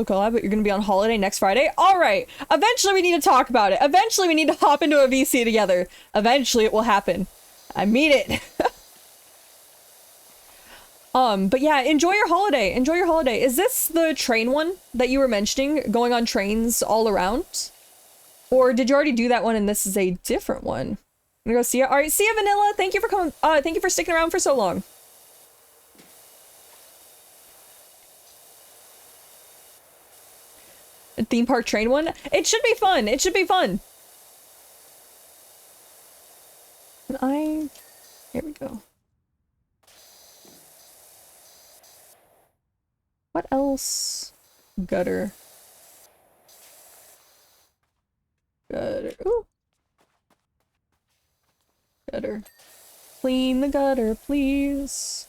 collab, but you're going to be on holiday next Friday? Alright! Eventually we need to talk about it. Eventually we need to hop into a VC together. Eventually it will happen. I mean it. But yeah, enjoy your holiday. Enjoy your holiday. Is this the train one that you were mentioning? Going on trains all around? Or did you already do that one and this is a different one? I'm gonna go see ya. Alright, see ya, Vanilla! Thank you for coming. Thank you for sticking around for so long. A theme park train one? It should be fun! It should be fun! And here we go. What else? Gutter. Gutter. Ooh. Gutter. Clean the gutter, please.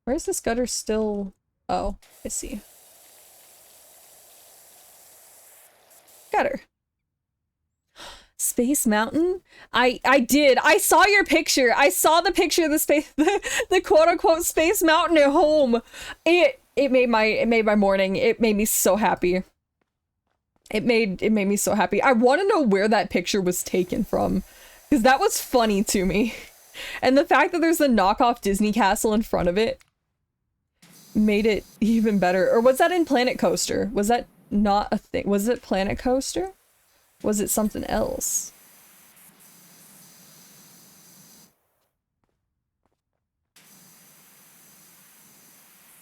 Where's this gutter still? Oh, I see. Gutter. Space Mountain? I did. I saw your picture. I saw the picture of the space, the quote-unquote Space Mountain at home. it made my morning. It made me so happy. It made me so happy. I want to know where that picture was taken from, because that was funny to me. And the fact that there's a knockoff Disney castle in front of it made it even better. Or was that in Planet Coaster? Was that not a thing? Was it Planet Coaster? Was it something else?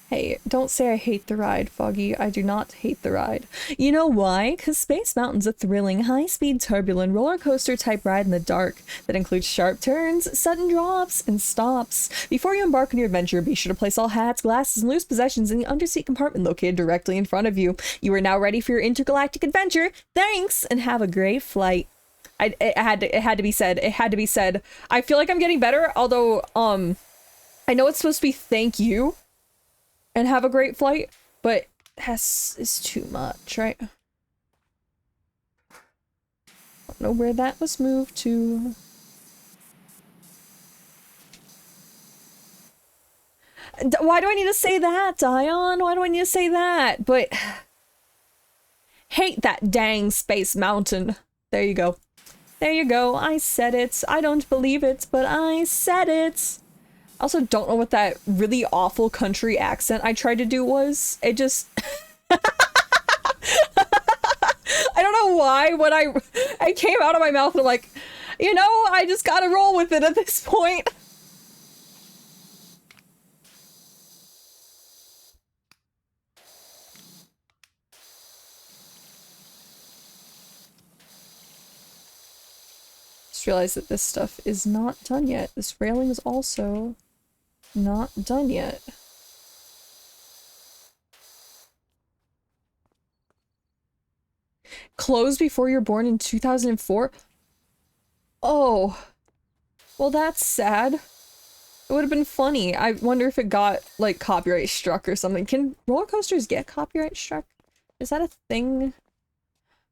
Hey, don't say I hate the ride, Foggy. I do not hate the ride. You know why? Because Space Mountain's a thrilling, high-speed, turbulent roller coaster type ride in the dark that includes sharp turns, sudden drops, and stops. Before you embark on your adventure, be sure to place all hats, glasses, and loose possessions in the underseat compartment located directly in front of you. You are now ready for your intergalactic adventure. Thanks, and have a great flight. It had to be said. It had to be said. I feel like I'm getting better, although, I know it's supposed to be thank you and have a great flight, but Hess is too much, right? I don't know where that was moved to. Why do I need to say that, Dion? Why do I need to say that? But hate that dang Space Mountain. There you go. There you go. I said it. I don't believe it, but I said it. I also don't know what that really awful country accent I tried to do was. It just... I don't know why when I came out of my mouth and I'm like, you know, I just gotta roll with it at this point. Just realized that this stuff is not done yet. This railing is also not done yet. Closed before you're born in 2004? Oh. Well, that's sad. It would have been funny. I wonder if it got, like, copyright struck or something. Can roller coasters get copyright struck? Is that a thing?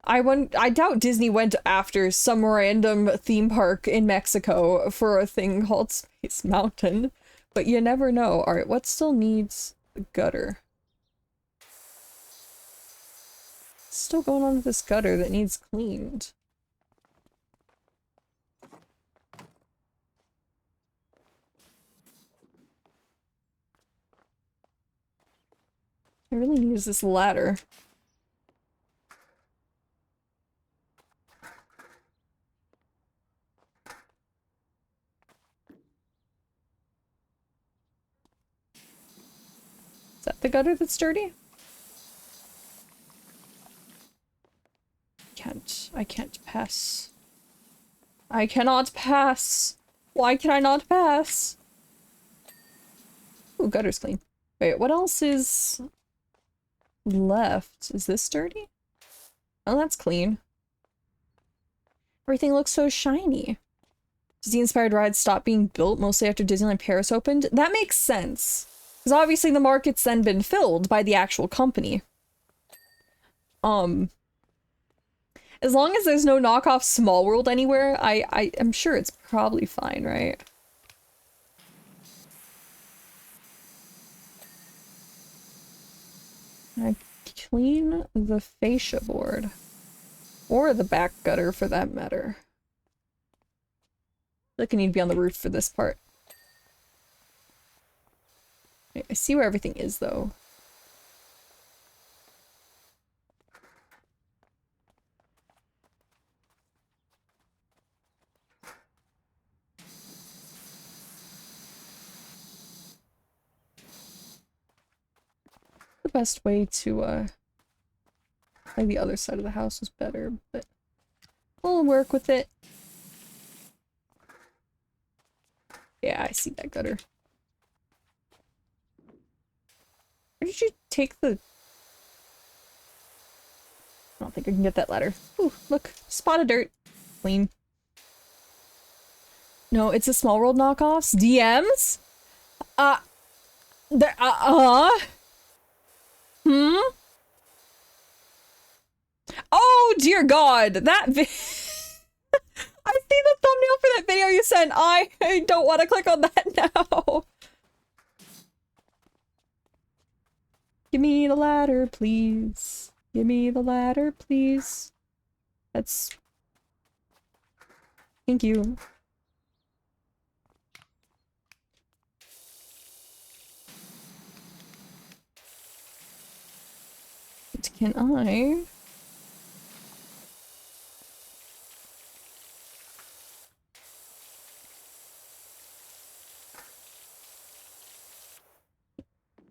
I doubt Disney went after some random theme park in Mexico for a thing called Space Mountain. But you never know. Alright, what still needs the gutter? What's still going on with this gutter that needs cleaned? I really need this ladder. Is that the gutter that's dirty? I can't pass. I cannot pass. Why can I not pass? Ooh, gutter's clean. Wait, what else is left? Is this dirty? Oh, that's clean. Everything looks so shiny. Disney-inspired rides stopped being built mostly after Disneyland Paris opened? That makes sense. Because obviously the market's then been filled by the actual company. As long as there's no knockoff Small World anywhere, I am sure it's probably fine, right? I clean the fascia board. Or the back gutter, for that matter. I feel like I need to be on the roof for this part. I see where everything is, though. The best way to, like the other side of the house was better, but we'll work with it. Yeah, I see that gutter. Where did you take the... I don't think I can get that ladder. Ooh, look. Spot of dirt. Clean. No, it's a Small World knockoffs. DMs? Oh, dear God. That I see the thumbnail for that video you sent. I don't want to click on that now. Give me the ladder, please. Give me the ladder, please. That's... Thank you. Can I...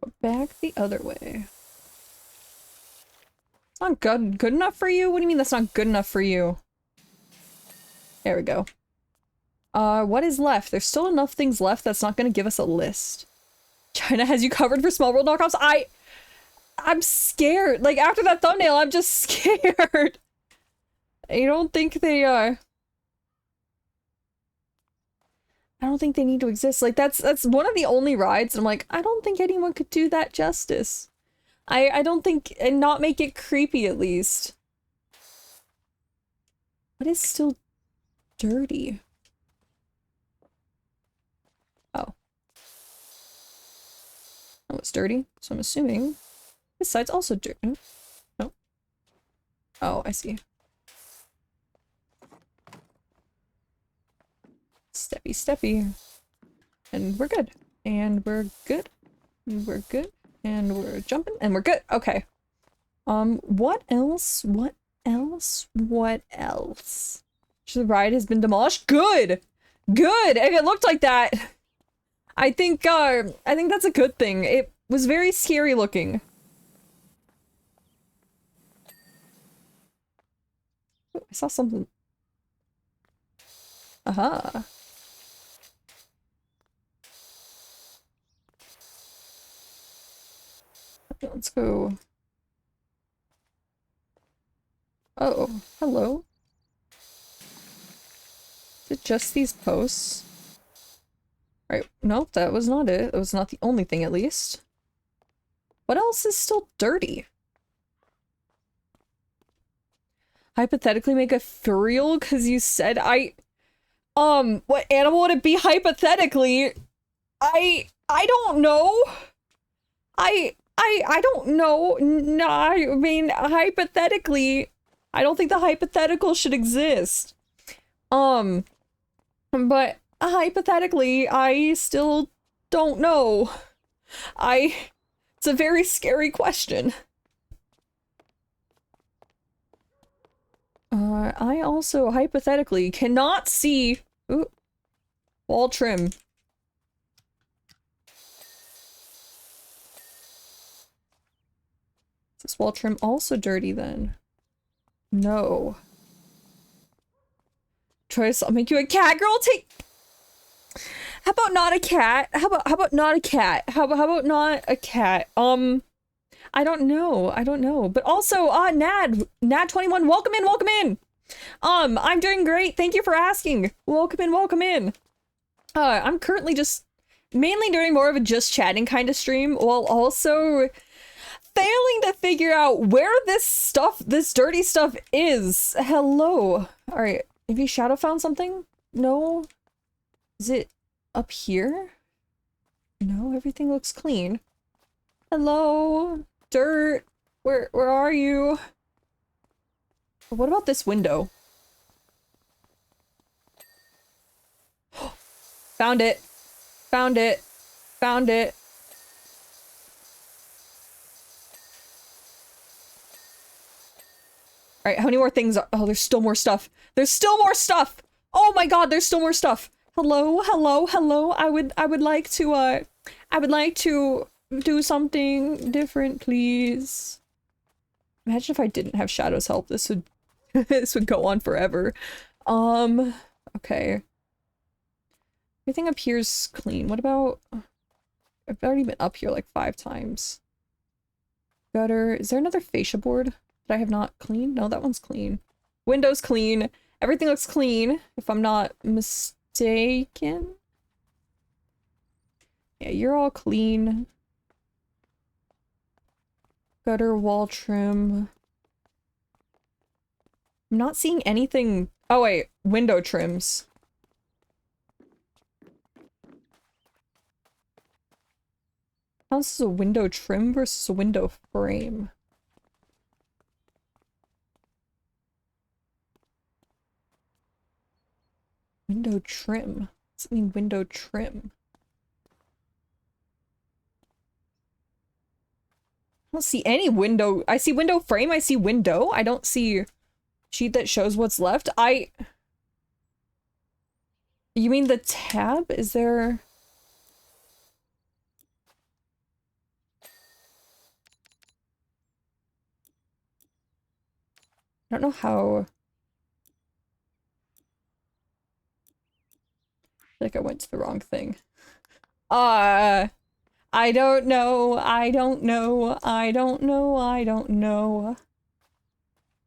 go back the other way? It's not good enough for you? What do you mean that's not good enough for you? There we go. What is left? There's still enough things left that's not gonna give us a list. China has you covered for small world knockoffs? I'm scared. Like, after that thumbnail, I'm just scared. I don't think they, I don't think they need to exist. Like, that's one of the only rides, and I'm like, I don't think anyone could do that justice. I don't think, and not make it creepy, at least. What is still dirty? Oh. Oh, it's dirty, so I'm assuming this side's also dirty. No. Oh, I see. Steppy, steppy. And we're good. And we're good. And we're good. And we're jumping. And we're good. Okay. What else? What else? What else? The ride has been demolished? Good! Good! If it looked like that, I think that's a good thing. It was very scary looking. Oh, I saw something. Aha. Okay, let's go. Oh, hello. Is it just these posts? Right, nope, that was not it. It was not the only thing, at least. What else is still dirty? Hypothetically make a furial because you said what animal would it be hypothetically? I don't know. I don't know. No, I mean, hypothetically, I don't think the hypothetical should exist. But hypothetically, I still don't know. It's a very scary question. I also hypothetically cannot see wall trim. Is this wall trim also dirty then? No. Troyce, I'll make you a cat girl. How about not a cat? How about not a cat? How about not a cat? I don't know. But also, Nad21, welcome in. I'm doing great. Thank you for asking. Welcome in. I'm currently just mainly doing more of a just chatting kind of stream, while also failing to figure out where this dirty stuff is. Hello. All right. Have you shadow found something? No. Is it up here? No, everything looks clean. Hello, dirt. Where are you? What about this window? Found it. Found it. Found it. All right, how many more things are— oh, there's still more stuff. There's still more stuff. Oh my god, there's still more stuff. Hello. I would like to do something different, please. Imagine if I didn't have Shadow's help. This would this would go on forever. Okay. Everything up here's clean. What about— I've already been up here like 5 times. Gutter. Is there another fascia board that I have not cleaned? No, that one's clean. Window's clean. Everything looks clean, if I'm not mistaken. Yeah, you're all clean. Gutter, wall trim. I'm not seeing anything— oh wait, window trims. Counts as a window trim versus a window frame. Window trim. What's it mean, window trim? I don't see any window. I see window frame. I see window. I don't see sheet that shows what's left. You mean the tab? Is there... I don't know how... I feel like I went to the wrong thing. I don't know. I don't know. I don't know. I don't know.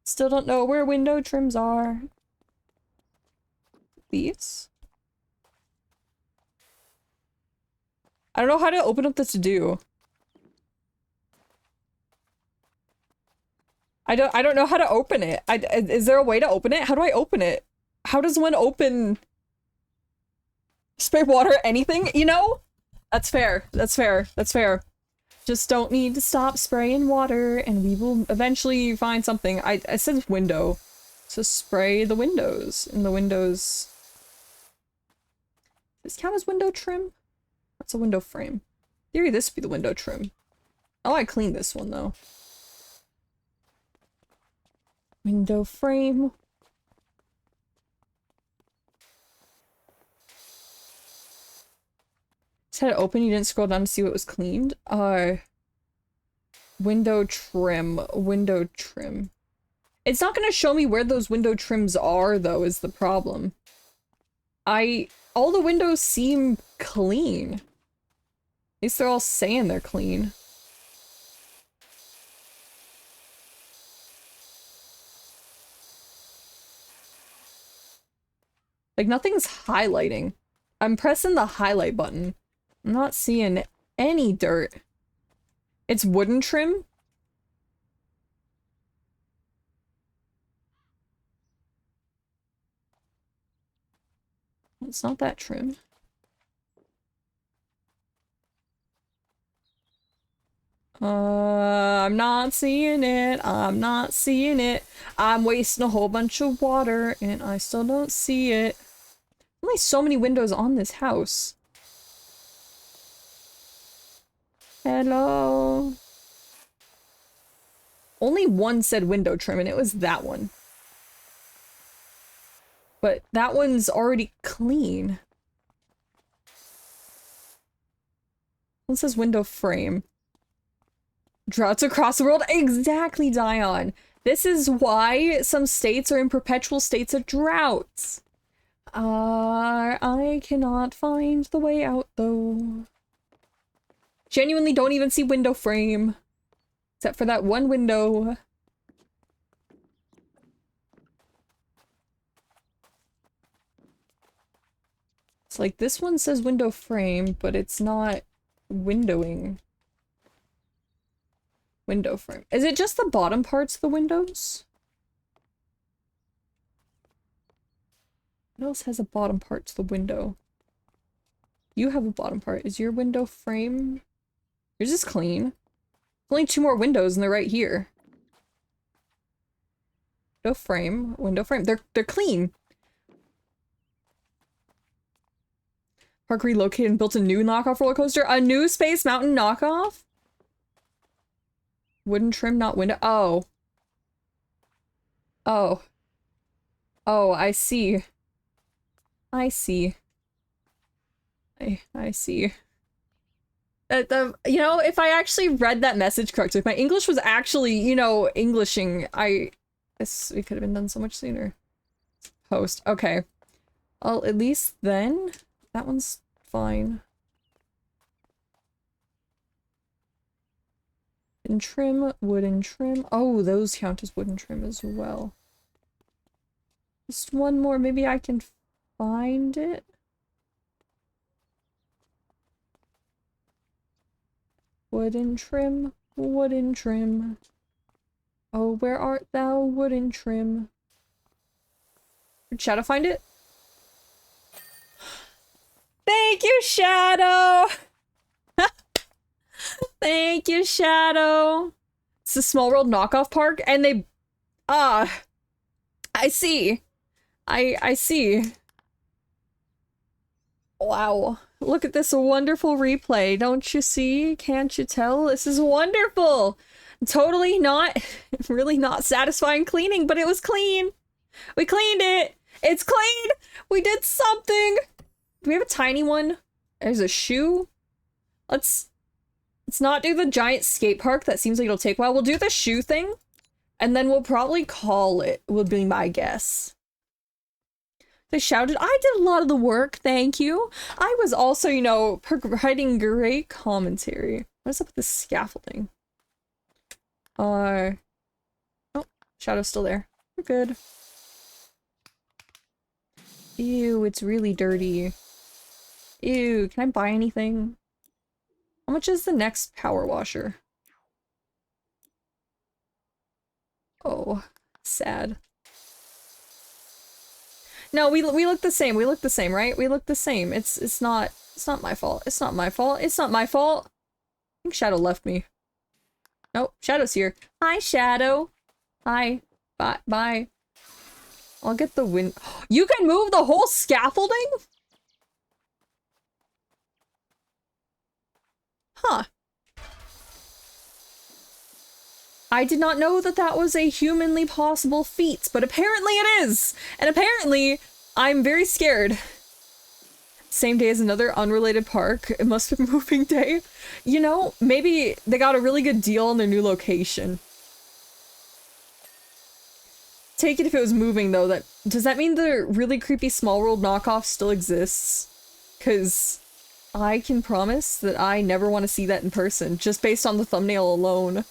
Still don't know where window trims are. These? I don't know how to open up the to-do. I don't know how to open it. Is there a way to open it? How do I open it? How does one open spray water anything, you know? That's fair. That's fair. That's fair. Just don't need to stop spraying water and we will eventually find something. I said window. So spray the windows. In the windows. Does this count as window trim? That's a window frame. In theory, this would be the window trim. Oh, I cleaned this one though. Window frame. Just had it open, you didn't scroll down to see what was cleaned. Window trim. Window trim. It's not gonna show me where those window trims are though, is the problem. All the windows seem clean. At least they're all saying they're clean. Like, nothing's highlighting. I'm pressing the highlight button. I'm not seeing any dirt. It's wooden trim? It's not that trim. I'm not seeing it. I'm not seeing it. I'm wasting a whole bunch of water and I still don't see it. Only so many windows on this house. Hello. Only one said window trim and it was that one. But that one's already clean. One says window frame. Droughts across the world? Exactly, Dion. This is why some states are in perpetual states of droughts. I cannot find the way out, though. Genuinely don't even see window frame. Except for that one window. It's like, this one says window frame, but it's not windowing. Window frame. Is it just the bottom parts of the windows? What else has a bottom part to the window? You have a bottom part. Is your window frame? Yours is clean. Only two more windows and they're right here. Window frame. Window frame. They're clean. Park relocated and built a new knockoff roller coaster. A new Space Mountain knockoff? Wooden trim, not window. Oh. Oh. Oh, I see. I see. I see. You know, if I actually read that message correctly, if my English was actually, you know, Englishing, it could have been done so much sooner. Post. Okay. Well, at least then, that one's fine. Wooden trim, wooden trim. Oh, those count as wooden trim as well. Just one more. Maybe I can find it. Wooden trim, wooden trim. Oh, where art thou, wooden trim? Did Shadow find it? Thank you, Shadow! Thank you, Shadow. It's a Small World knockoff park, and they, I see. I see. Wow. Look at this wonderful replay. Don't you see? Can't you tell? This is wonderful. Totally not, really not satisfying cleaning, but it was clean. We cleaned it. It's clean. We did something. Do we have a tiny one? There's a shoe. Let's not do the giant skate park. That seems like it'll take a while. We'll do the shoe thing, and then we'll probably call it, would be my guess. They shouted, I did a lot of the work, thank you. I was also, you know, providing great commentary. What's up with this scaffolding? Oh, Shadow's still there. We're good. Ew, it's really dirty. Ew, can I buy anything? How much is the next power washer? Oh, sad. No, we look the same. We look the same, right? We look the same. It's not my fault. It's not my fault. It's not my fault. I think Shadow left me. Nope, Shadow's here. Hi, Shadow. Hi. Bye. Bye. I'll get the wind. You can move the whole scaffolding? Huh. I did not know that that was a humanly possible feat, but apparently it is! And apparently, I'm very scared. Same day as another unrelated park. It must have been moving day. You know, maybe they got a really good deal on their new location. Take it if it was moving, though. Does that mean the really creepy Small World knockoff still exists? Because I can promise that I never want to see that in person, just based on the thumbnail alone.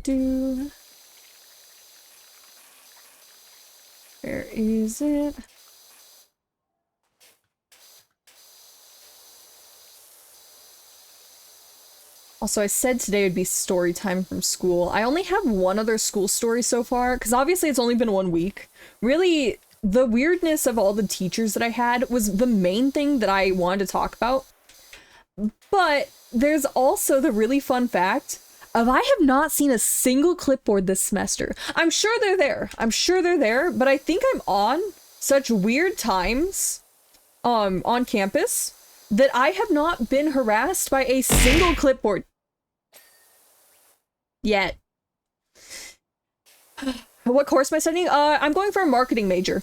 Do. Where is it? Also, I said today would be story time from school. I only have one other school story so far, because obviously it's only been 1 week. Really, the weirdness of all the teachers that I had was the main thing that I wanted to talk about. But there's also the really fun fact of I have not seen a single clipboard this semester. I'm sure they're there. I'm sure they're there, but I think I'm on such weird times on campus that I have not been harassed by a single clipboard yet. What course am I studying? I'm going for a marketing major.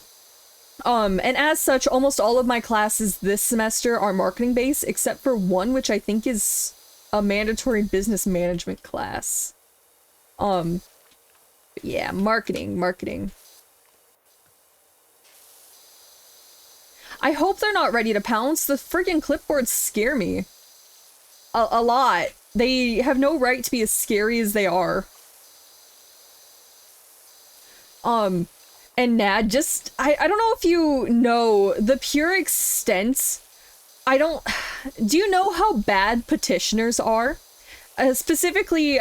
And as such, almost all of my classes this semester are marketing based, except for one, which I think is a mandatory business management class. Yeah, marketing. I hope they're not ready to pounce. The friggin' clipboards scare me. A lot. They have no right to be as scary as they are. And Nad, just, I don't know if you know the pure extent. Do you know how bad petitioners are? Specifically,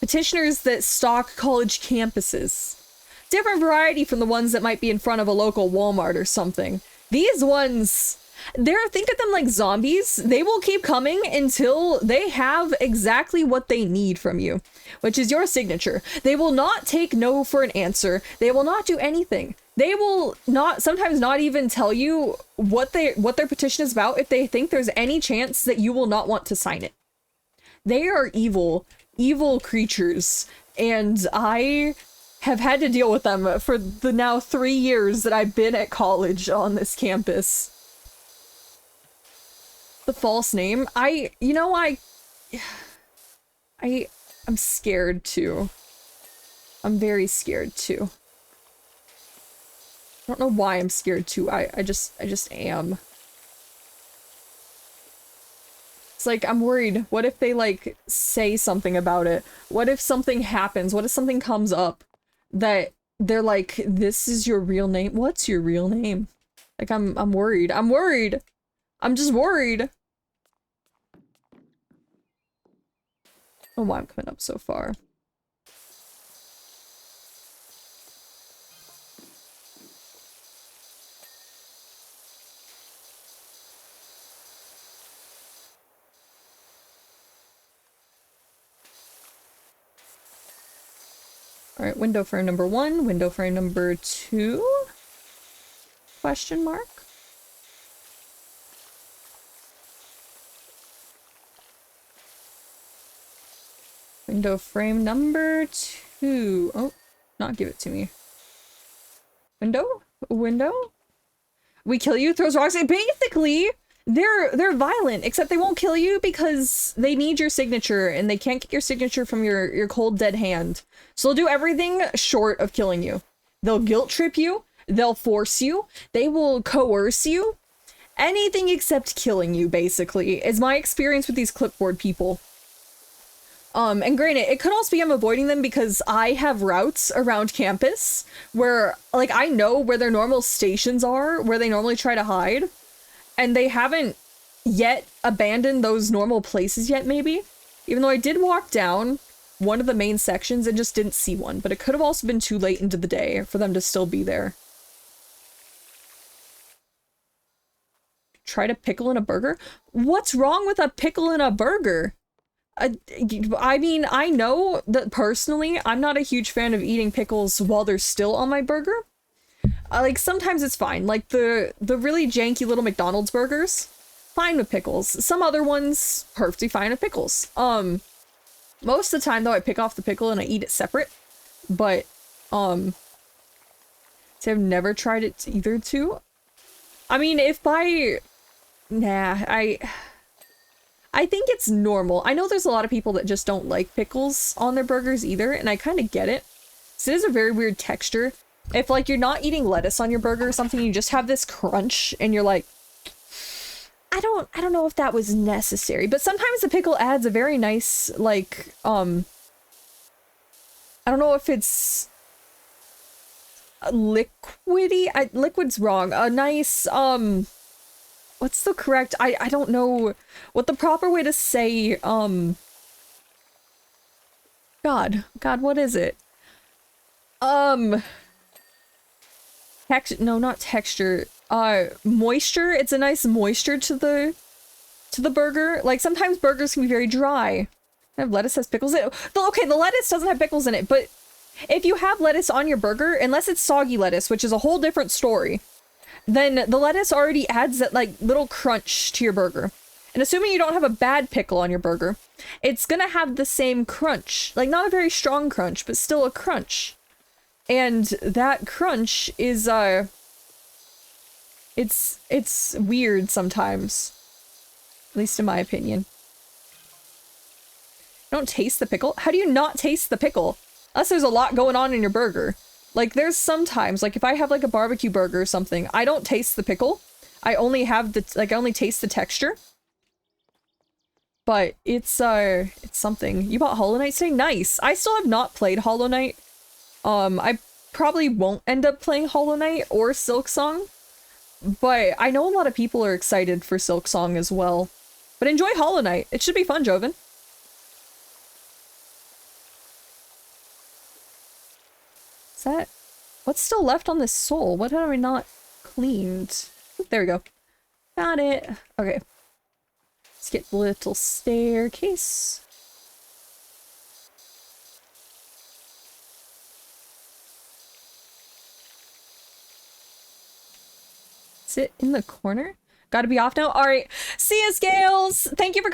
petitioners that stalk college campuses. Different variety from the ones that might be in front of a local Walmart or something. These ones, think of them like zombies. They will keep coming until they have exactly what they need from you, which is your signature. They will not take no for an answer. They will not do anything. They will sometimes not even tell you what their petition is about if they think there's any chance that you will not want to sign it. They are evil creatures, and I have had to deal with them for the now 3 years that I've been at college on this campus. The false name. I'm scared too. I'm very scared too. I don't know why I'm scared too. I just am. It's like, I'm worried. What if they, like, say something about it? What if something happens? What if something comes up that they're like, this is your real name? What's your real name? Like, I'm worried. I'm worried. I'm just worried. I don't know why I'm coming up so far. Alright, window frame number 1, window frame number 2? Question mark? Window frame number 2. Oh, not give it to me. Window? Window? We kill you, throws rocks. And basically, they're violent, except they won't kill you because they need your signature and they can't get your signature from your cold dead hand. So they'll do everything short of killing you. They'll guilt trip you, they'll force you, they will coerce you. Anything except killing you, basically, is my experience with these clipboard people. And granted, it could also be I'm avoiding them because I have routes around campus where, like, I know where their normal stations are, where they normally try to hide, and they haven't yet abandoned those normal places yet, maybe? Even though I did walk down one of the main sections and just didn't see one, but it could have also been too late into the day for them to still be there. Try to pickle in a burger? What's wrong with a pickle in a burger? I mean, I know that personally, I'm not a huge fan of eating pickles while they're still on my burger. Like, sometimes it's fine. Like, the really janky little McDonald's burgers, fine with pickles. Some other ones, perfectly fine with pickles. Most of the time, though, I pick off the pickle and I eat it separate. But, so I've never tried it either too. I mean, if by... Nah, I think it's normal. I know there's a lot of people that just don't like pickles on their burgers either, and I kind of get it. So it is a very weird texture. If, like, you're not eating lettuce on your burger or something, you just have this crunch, and you're like, I don't know if that was necessary. But sometimes the pickle adds a very nice, like, I don't know if it's liquidy? Liquid's wrong. A nice, what's the correct, I don't know what the proper way to say, God, what is it? No, not texture, moisture. It's a nice moisture to the burger. Like, sometimes burgers can be very dry. Lettuce has pickles in it. Okay, the lettuce doesn't have pickles in it, but if you have lettuce on your burger, unless it's soggy lettuce, which is a whole different story, then the lettuce already adds that, like, little crunch to your burger. And assuming you don't have a bad pickle on your burger, it's gonna have the same crunch. Like, not a very strong crunch, but still a crunch. And that crunch is, it's weird sometimes. At least in my opinion. Don't taste the pickle? How do you not taste the pickle? Unless there's a lot going on in your burger. Like, there's sometimes, like, if I have, like, a barbecue burger or something, I don't taste the pickle. I only have the, like, I only taste the texture. But it's something. You bought Hollow Knight today? Nice! I still have not played Hollow Knight. I probably won't end up playing Hollow Knight or Silksong. But I know a lot of people are excited for Silksong as well. But enjoy Hollow Knight. It should be fun, Joven. Is that... What's still left on this soul? What have I not cleaned? There we go. Got it. Okay. Let's get the little staircase. Sit in the corner? Gotta be off now? Alright. See ya, Scales! Thank you for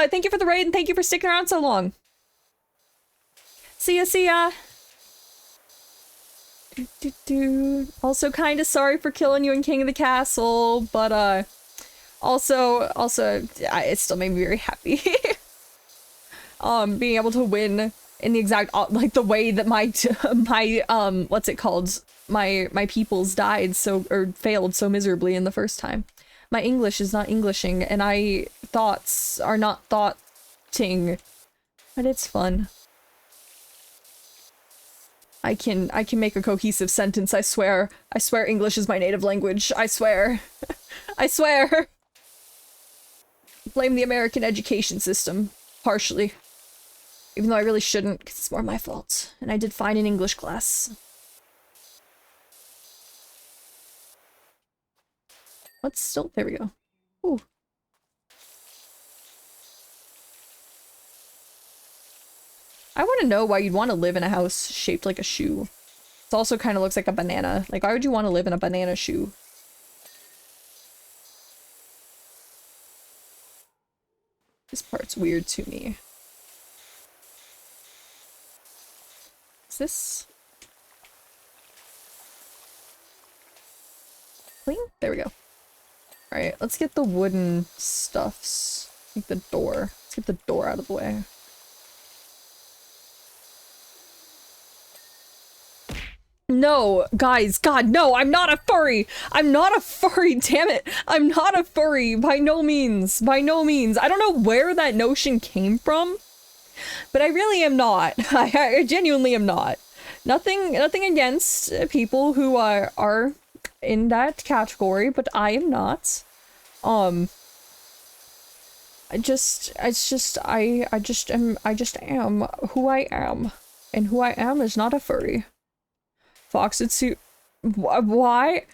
thank you for the raid and thank you for sticking around so long. See ya, see ya! Also kinda sorry for killing you in King of the Castle, but also it still made me very happy. Being able to win in the exact like the way that my what's it called? My peoples died or failed so miserably in the first time. My English is not Englishing and I thoughts are not thoughting. But it's fun. I can make a cohesive sentence, I swear. I swear English is my native language. I swear. I swear. Blame the American education system. Partially. Even though I really shouldn't, because it's more my fault. And I did fine in English class. What's still... There we go. Ooh. I want to know why you'd want to live in a house shaped like a shoe. It also kind of looks like a banana. Like, why would you want to live in a banana shoe? This part's weird to me. Is this clean? There we go. Alright, let's get the wooden stuffs. Like the door. Let's get the door out of the way. No, guys, God, no, I'm not a furry! I'm not a furry, damn it! I'm not a furry, by no means, by no means. I don't know where that notion came from, but I really am not. I genuinely am not. Nothing against people who are in that category, but I am not. I just am who I am, and who I am is not a furry. Foxed suit. Why?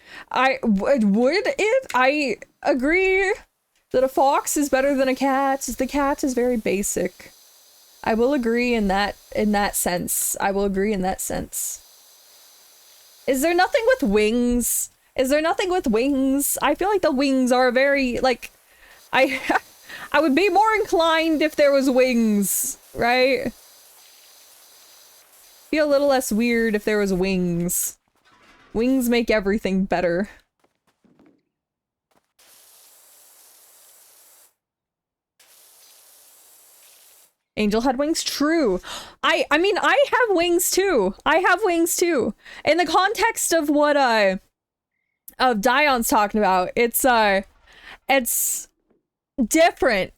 Would it? I agree that a fox is better than a cat. The cat is very basic. I will agree in that sense. I will agree in that sense. Is there nothing with wings? Is there nothing with wings? I feel like the wings are very, like, I would be more inclined if there was wings, right? Feel a little less weird if there was wings. Wings make everything better. Angel had wings? True. I mean, I have wings too. I have wings too. In the context of what, of Dion's talking about, it's different.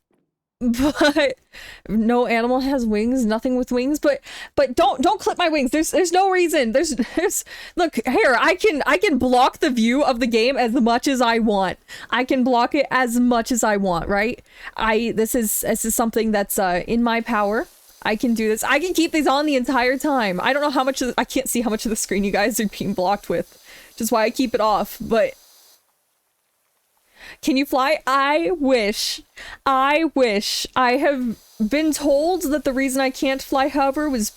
But no animal has wings, nothing with wings, but don't clip my wings. There's no reason. There's look here, I can block the view of the game as much as I want. I can block it as much as I want, right? This is something that's in my power. I can do this. I can keep these on the entire time. I don't know how much I can't see how much of the screen you guys are being blocked with, which is why I keep it off, but can you fly? I wish. I have been told that the reason I can't fly hover was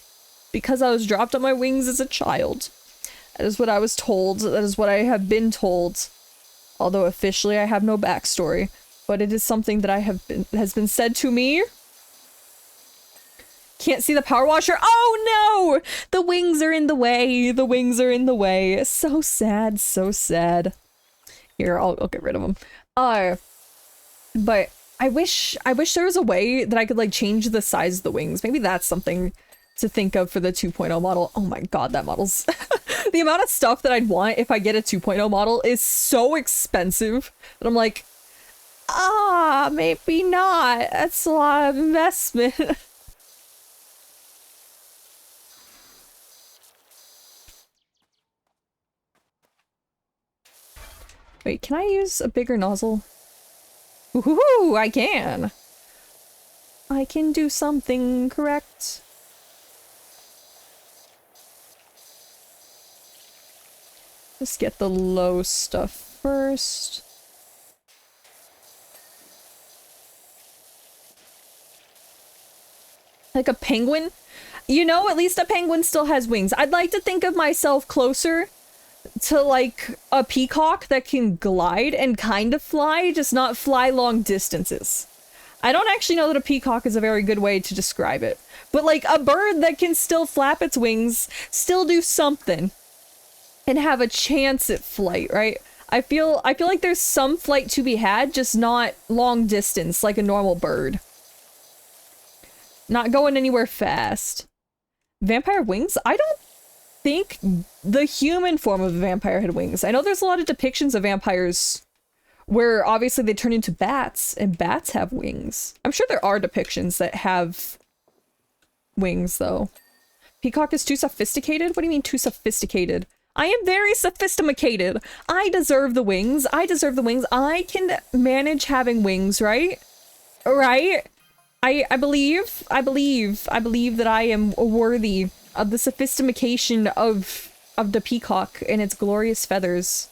because I was dropped on my wings as a child. That is what I was told. That is what I have been told. Although officially I have no backstory. But it is something that has been said to me. Can't see the power washer. Oh no! The wings are in the way. The wings are in the way. So sad, so sad. Here, I'll get rid of them. But I wish there was a way that I could like change the size of the wings. Maybe that's something to think of for the 2.0 model. Oh my god, that model's the amount of stuff that I'd want if I get a 2.0 model is so expensive that I'm like, maybe not. That's a lot of investment. Wait, can I use a bigger nozzle? Woohoo! I can! I can do something correct. Let's get the low stuff first. Like a penguin? You know, at least a penguin still has wings. I'd like to think of myself closer to like a peacock that can glide and kind of fly, just not fly long distances. I don't actually know that a peacock is a very good way to describe it, but like a bird that can still flap its wings, still do something, and have a chance at flight, right? I feel like there's some flight to be had, just not long distance like a normal bird. Not going anywhere fast. Vampire wings? I don't think the human form of a vampire had wings. I know there's a lot of depictions of vampires where obviously they turn into bats, and bats have wings. I'm sure there are depictions that have wings, though. Peacock is too sophisticated? What do you mean too sophisticated? I am very sophisticated. I deserve the wings. I deserve the wings. I can manage having wings, right? Right? I believe that I am worthy of the sophistication of the peacock and its glorious feathers.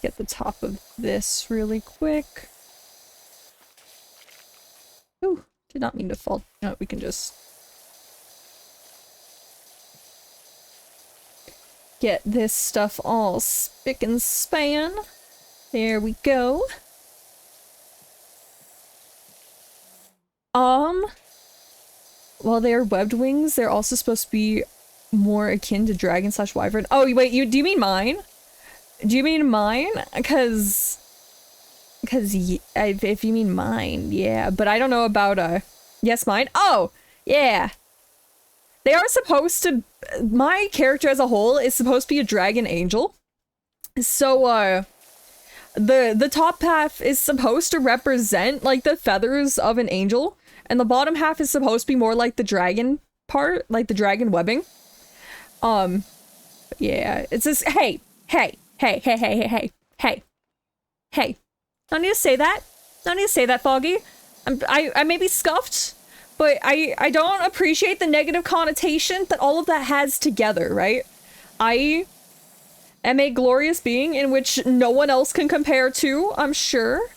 get the top of this really quick. Ooh, did not mean to fall. No, we can just get this stuff all spick and span. There we go. While they are webbed wings, they're also supposed to be more akin to dragon slash wyvern. Oh, wait, do you mean mine? Do you mean mine? Because if you mean mine, yeah. But I don't know about, yes, mine? Oh, yeah. They are supposed to, my character as a whole is supposed to be a dragon angel. So, the top half is supposed to represent, like, the feathers of an angel. And the bottom half is supposed to be more like the dragon part, like the dragon webbing. Yeah, it's just, hey. Don't need to say that. Don't need to say that, Foggy. I may be scuffed, but I don't appreciate the negative connotation that all of that has together, right? I am a glorious being in which no one else can compare to, I'm sure.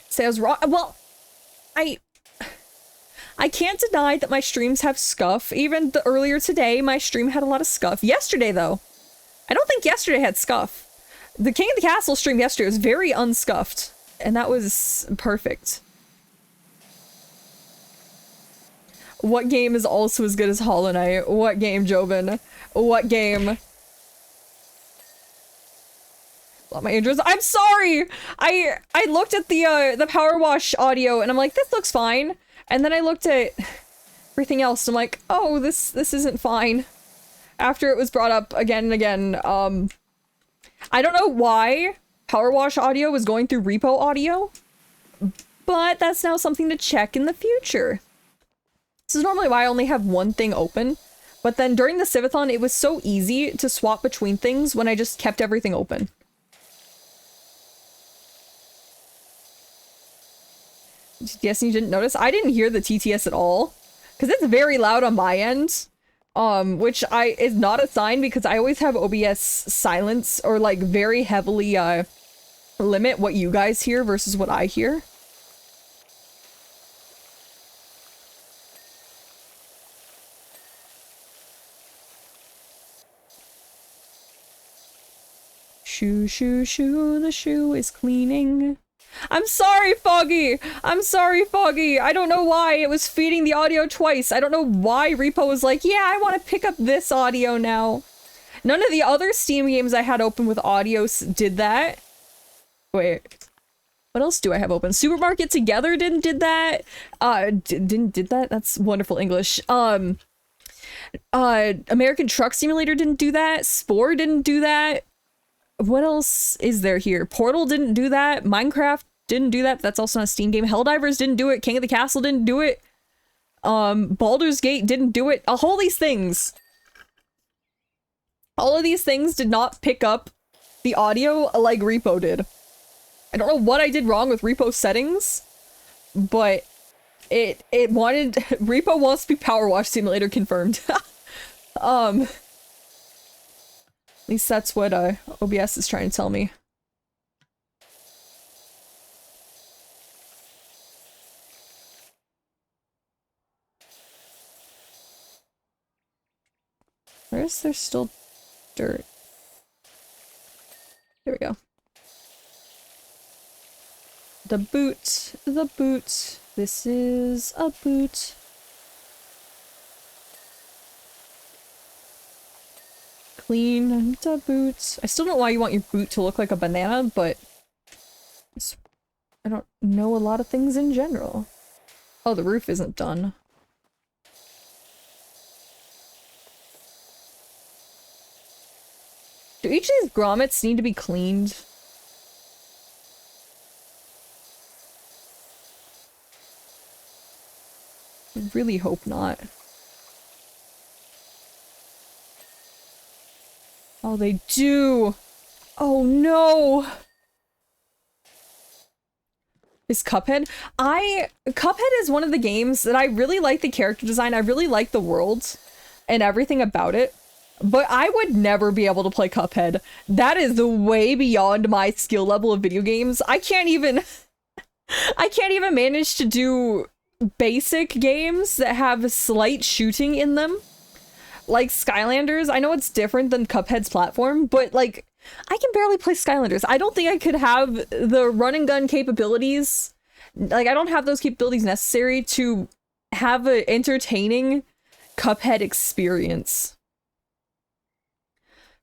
Say I was wrong. Well, I can't deny that my streams have scuff. Even earlier today, my stream had a lot of scuff. Yesterday, though, I don't think yesterday had scuff. The King of the Castle stream yesterday was very unscuffed, and that was perfect. What game is also as good as Hollow Knight? What game, Jobin? What game? My interest. I'm sorry. I looked at the power wash audio and I'm like, this looks fine. And then I looked at everything else and I'm like, oh, this isn't fine. After it was brought up again and again. I don't know why power wash audio was going through repo audio, but that's now something to check in the future. This is normally why I only have one thing open, but then during the Civathon, it was so easy to swap between things when I just kept everything open. Guessing you didn't notice? I didn't hear the TTS at all, because it's very loud on my end, which is not a sign because I always have OBS silence or like very heavily limit what you guys hear versus what I hear. Shoo, shoo, shoo, the shoe is cleaning. I'm sorry, Foggy! I'm sorry, Foggy! I don't know why it was feeding the audio twice. I don't know why Repo was like, yeah, I want to pick up this audio now. None of the other Steam games I had open with audio did that. Wait. What else do I have open? Supermarket Together did that. Did that? That's wonderful English. American Truck Simulator didn't do that. Spore didn't do that. What else is there here? Portal didn't do that. Minecraft didn't do that. That's also not a Steam game. Helldivers didn't do it. King of the Castle didn't do it. Baldur's Gate didn't do it. All these things. All of these things did not pick up the audio like Repo did. I don't know what I did wrong with Repo's settings, but it wanted... Repo wants to be Power Wash Simulator confirmed. At least that's what OBS is trying to tell me. Where is there still dirt? There we go. The boot. The boot. This is a boot. Clean the boots. I still don't know why you want your boot to look like a banana, but I don't know a lot of things in general. Oh, the roof isn't done. Do each of these grommets need to be cleaned? I really hope not. Oh, they do! Oh no! Is Cuphead? Cuphead is one of the games that I really like the character design, I really like the world and everything about it, but I would never be able to play Cuphead. That is way beyond my skill level of video games. I can't even manage to do basic games that have slight shooting in them. Like Skylanders, I know it's different than Cuphead's platform, but like, I can barely play Skylanders. I don't think I could have the run and gun capabilities. Like, I don't have those capabilities necessary to have an entertaining Cuphead experience.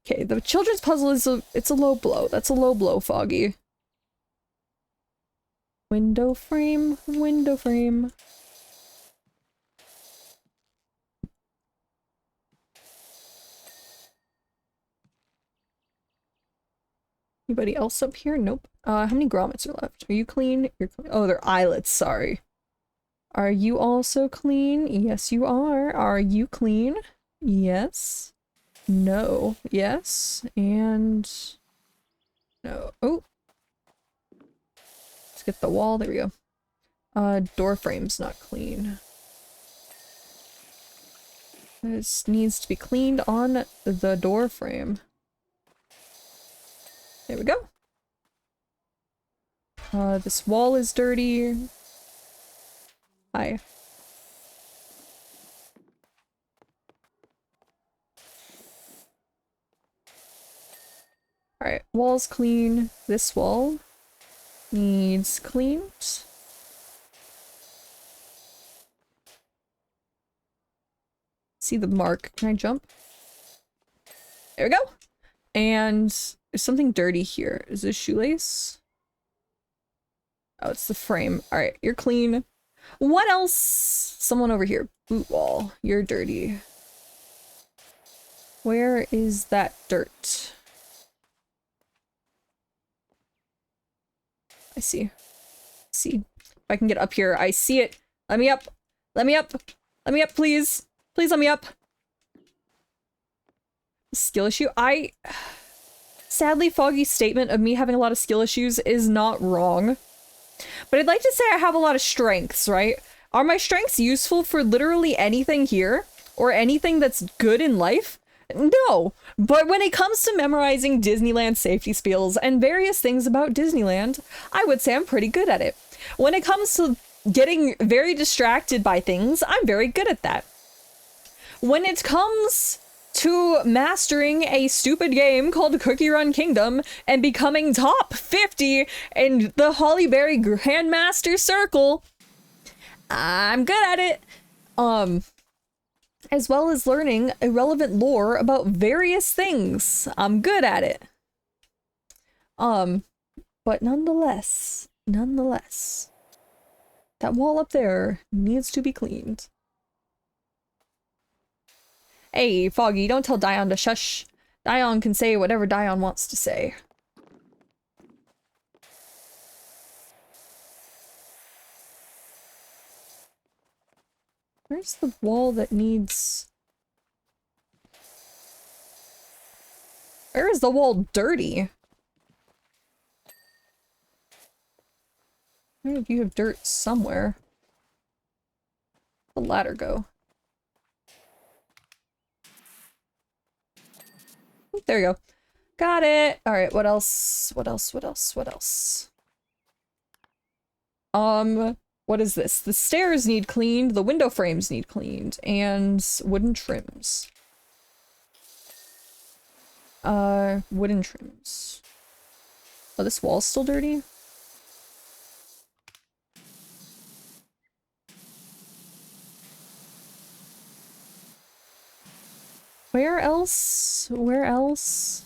Okay, the children's puzzle is it's a low blow. That's a low blow, Foggy. Window frame, window frame. Anybody else up here? Nope. How many grommets are left? Are you clean? You're clean. Oh, they're eyelets, sorry. Are you also clean? Yes, you are. Are you clean? Yes. No. Yes. And... no. Oh. Let's get the wall. There we go. Door frame's not clean. This needs to be cleaned on the door frame. There we go. This wall is dirty. Hi. Alright, wall's clean. This wall needs cleaned. See the mark. Can I jump? There we go. And there's something dirty here. Is this shoelace? Oh, it's the frame. Alright, you're clean. What else? Someone over here. Boot wall. You're dirty. Where is that dirt? I see. See. If I can get up here. I see it. Let me up. Let me up. Let me up, please. Please let me up. Skill issue? Sadly, Foggy's statement of me having a lot of skill issues is not wrong. But I'd like to say I have a lot of strengths, right? Are my strengths useful for literally anything here? Or anything that's good in life? No. But when it comes to memorizing Disneyland safety spills and various things about Disneyland, I would say I'm pretty good at it. When it comes to getting very distracted by things, I'm very good at that. When it comes to mastering a stupid game called Cookie Run Kingdom and becoming top 50 in the Holly Berry Grandmaster Circle, I'm good at it. As well as learning irrelevant lore about various things. I'm good at it. But nonetheless, that wall up there needs to be cleaned. Hey, Foggy, don't tell Dion to shush. Dion can say whatever Dion wants to say. Where's the wall that needs... Where is the wall dirty? Where do you have dirt somewhere? Where'd the ladder go? There you go. Got it! Alright, what else? What else? What else? What else? What is this? The stairs need cleaned, the window frames need cleaned, and wooden trims. Wooden trims. Oh, this wall's still dirty? Where else? Where else?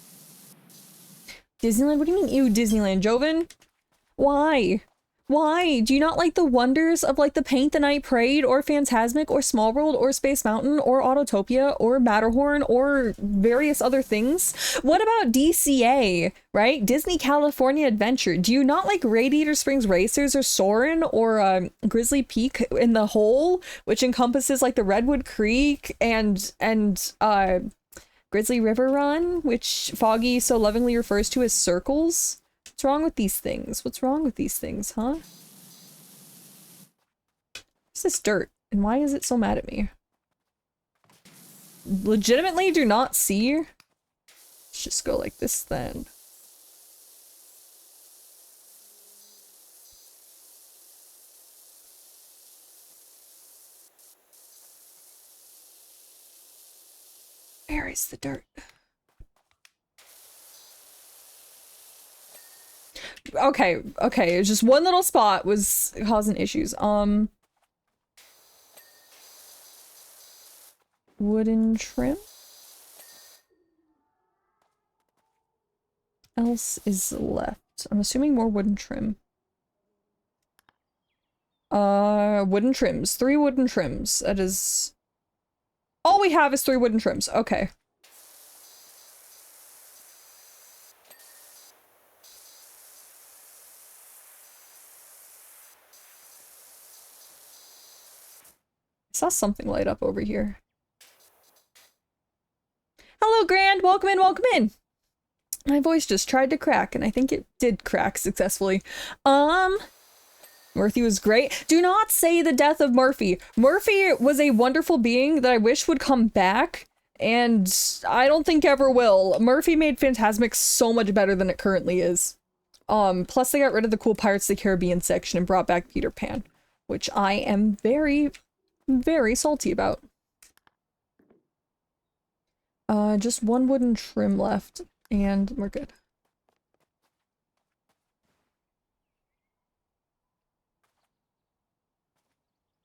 Disneyland? What do you mean, ew, Disneyland? Joven? Why? Why? Do you not like the wonders of like the Paint the Night Parade or Phantasmic or Small World or Space Mountain or Autotopia or Matterhorn or various other things? What about DCA, right? Disney California Adventure. Do you not like Radiator Springs Racers or Soarin' or Grizzly Peak in the Hole, which encompasses like the Redwood Creek and Grizzly River Run, which Foggy so lovingly refers to as circles? What's wrong with these things? What's wrong with these things, huh? What's this dirt? And why is it so mad at me? legitimately do not see. Let's just go like this then. Where is the dirt? Okay, okay, it's just one little spot was causing issues. Wooden trim? Else is left. I'm assuming more wooden trim. Wooden trims. 3 wooden trims. That is... all we have is 3 wooden trims. Okay. I saw something light up over here. Hello, Grand! Welcome in, welcome in! My voice just tried to crack, and I think it did crack successfully. Murphy was great. Do not say the death of Murphy. Murphy was a wonderful being that I wish would come back, and I don't think ever will. Murphy made Phantasmic so much better than it currently is. Plus they got rid of the cool Pirates of the Caribbean section and brought back Peter Pan, which I am very, very salty about. Just 1 wooden trim left, and we're good.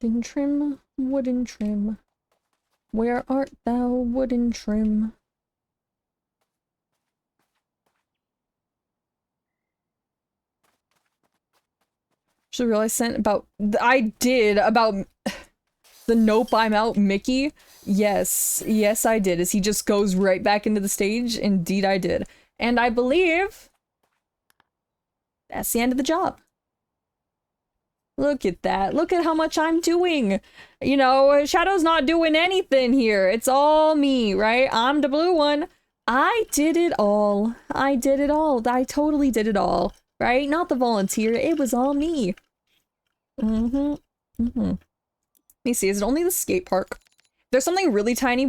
Wooden trim, wooden trim. Where art thou, wooden trim? Should I realize sent about I did about the nope I'm out Mickey. Yes, yes I did. As he just goes right back into the stage. Indeed I did. And I believe that's the end of the job. Look at that. Look at how much I'm doing. You know, Shadow's not doing anything here. It's all me, right? I'm the blue one. I did it all. I did it all. I totally did it all. Right? Not the volunteer. It was all me. Let me see. Is it only the skate park? There's something really tiny.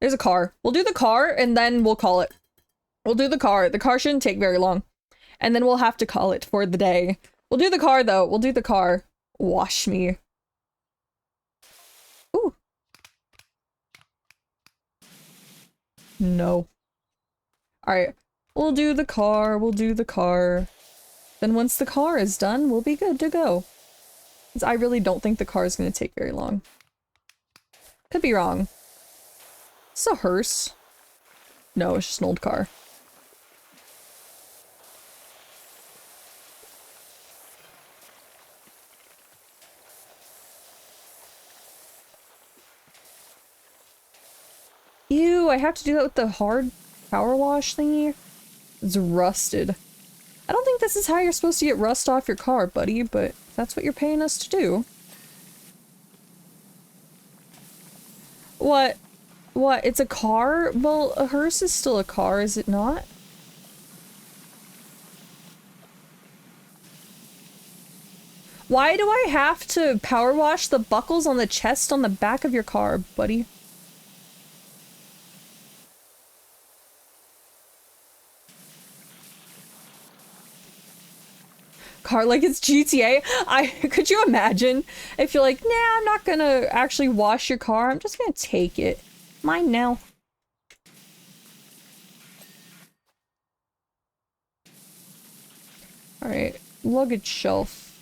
There's a car. We'll do the car and then we'll call it. We'll do the car. The car shouldn't take very long. And then we'll have to call it for the day. We'll do the car though. We'll do the car. Wash me. Ooh. No. Alright. We'll do the car. We'll do the car. Then once the car is done, we'll be good to go. 'Cause I really don't think the car is going to take very long. Could be wrong. It's a hearse. No, it's just an old car. Ew, I have to do that with the hard power wash thingy? It's rusted. I don't think this is how you're supposed to get rust off your car, buddy, but that's what you're paying us to do. What? What? It's a car? Well, a hearse is still a car, is it not? Why do I have to power wash the buckles on the chest on the back of your car, buddy? Car like it's GTA. Could you imagine if you're like, nah, I'm not gonna actually wash your car. I'm just gonna take it. Mine now. Alright, luggage shelf.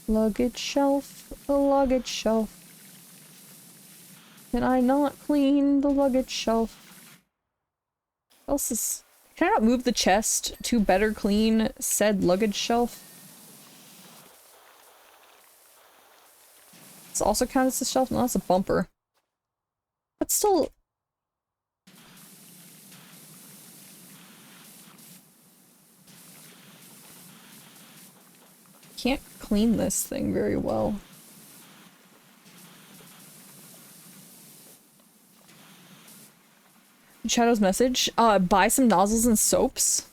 Luggage shelf, a luggage shelf. Can I not clean the luggage shelf? What else is... Can I not move the chest to better clean said luggage shelf? Does it also count as a shelf? No, that's a bumper. But still... Can't clean this thing very well. Shadow's message, buy some nozzles and soaps.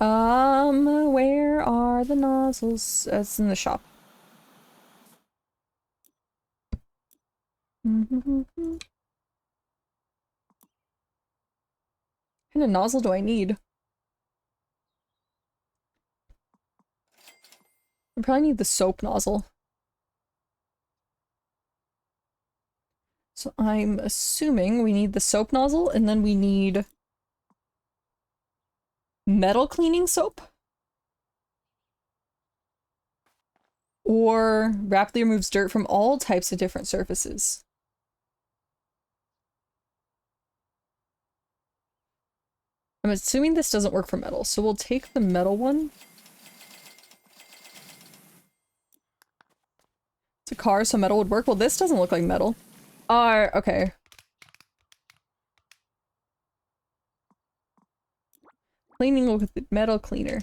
Where are the nozzles? It's in the shop. What kind of nozzle do I need? I probably need the soap nozzle. So I'm assuming we need the soap nozzle and then we need metal cleaning soap? Or rapidly removes dirt from all types of different surfaces. I'm assuming this doesn't work for metal, so we'll take the metal one. It's a car, so metal would work. Well, this doesn't look like metal. Okay. Cleaning with the metal cleaner.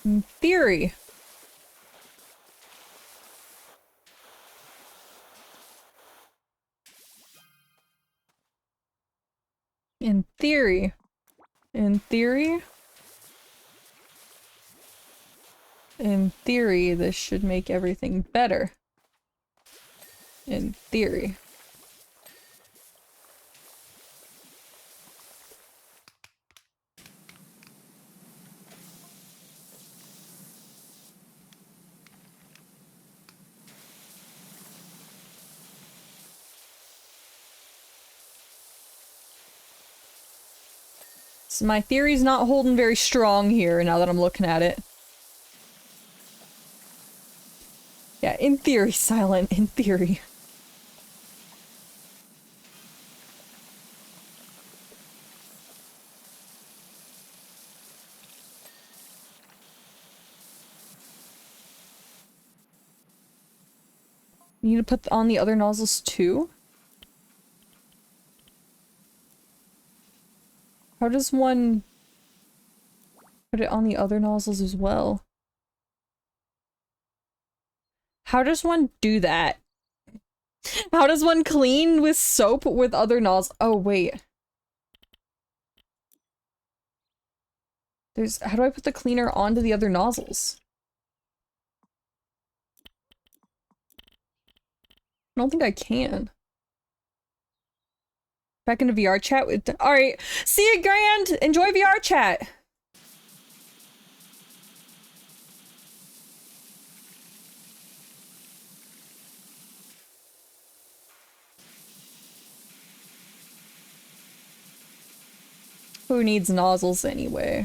In theory. In theory. In theory. In theory, this should make everything better. In theory. So my theory's not holding very strong here now that I'm looking at it. Yeah, in theory, Silent, in theory. You need to put on the other nozzles too? How does one put it on the other nozzles as well? How does one do that? How does one clean with soap with other nozzles? Oh, wait. How do I put the cleaner onto the other nozzles? I don't think I can. Back into VR chat with- Alright, see you, Grand! Enjoy VR chat! Who needs nozzles anyway? I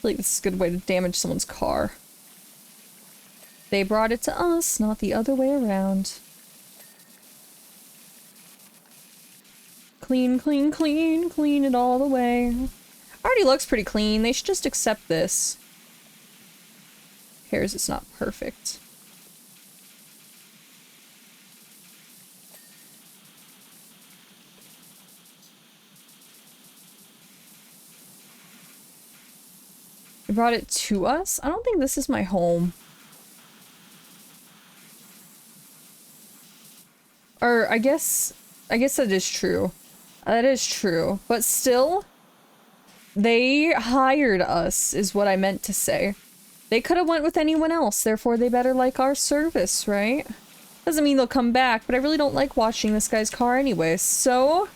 feel like this is a good way to damage someone's car. They brought it to us, not the other way around. Clean, clean, clean, clean it all the way. Already looks pretty clean, they should just accept this. Who cares, it's not perfect. They brought it to us? I don't think this is my home. Or, I guess that is true. That is true. But still, they hired us, is what I meant to say. They could have went with anyone else, therefore they better like our service, right? Doesn't mean they'll come back, but I really don't like washing this guy's car anyway, so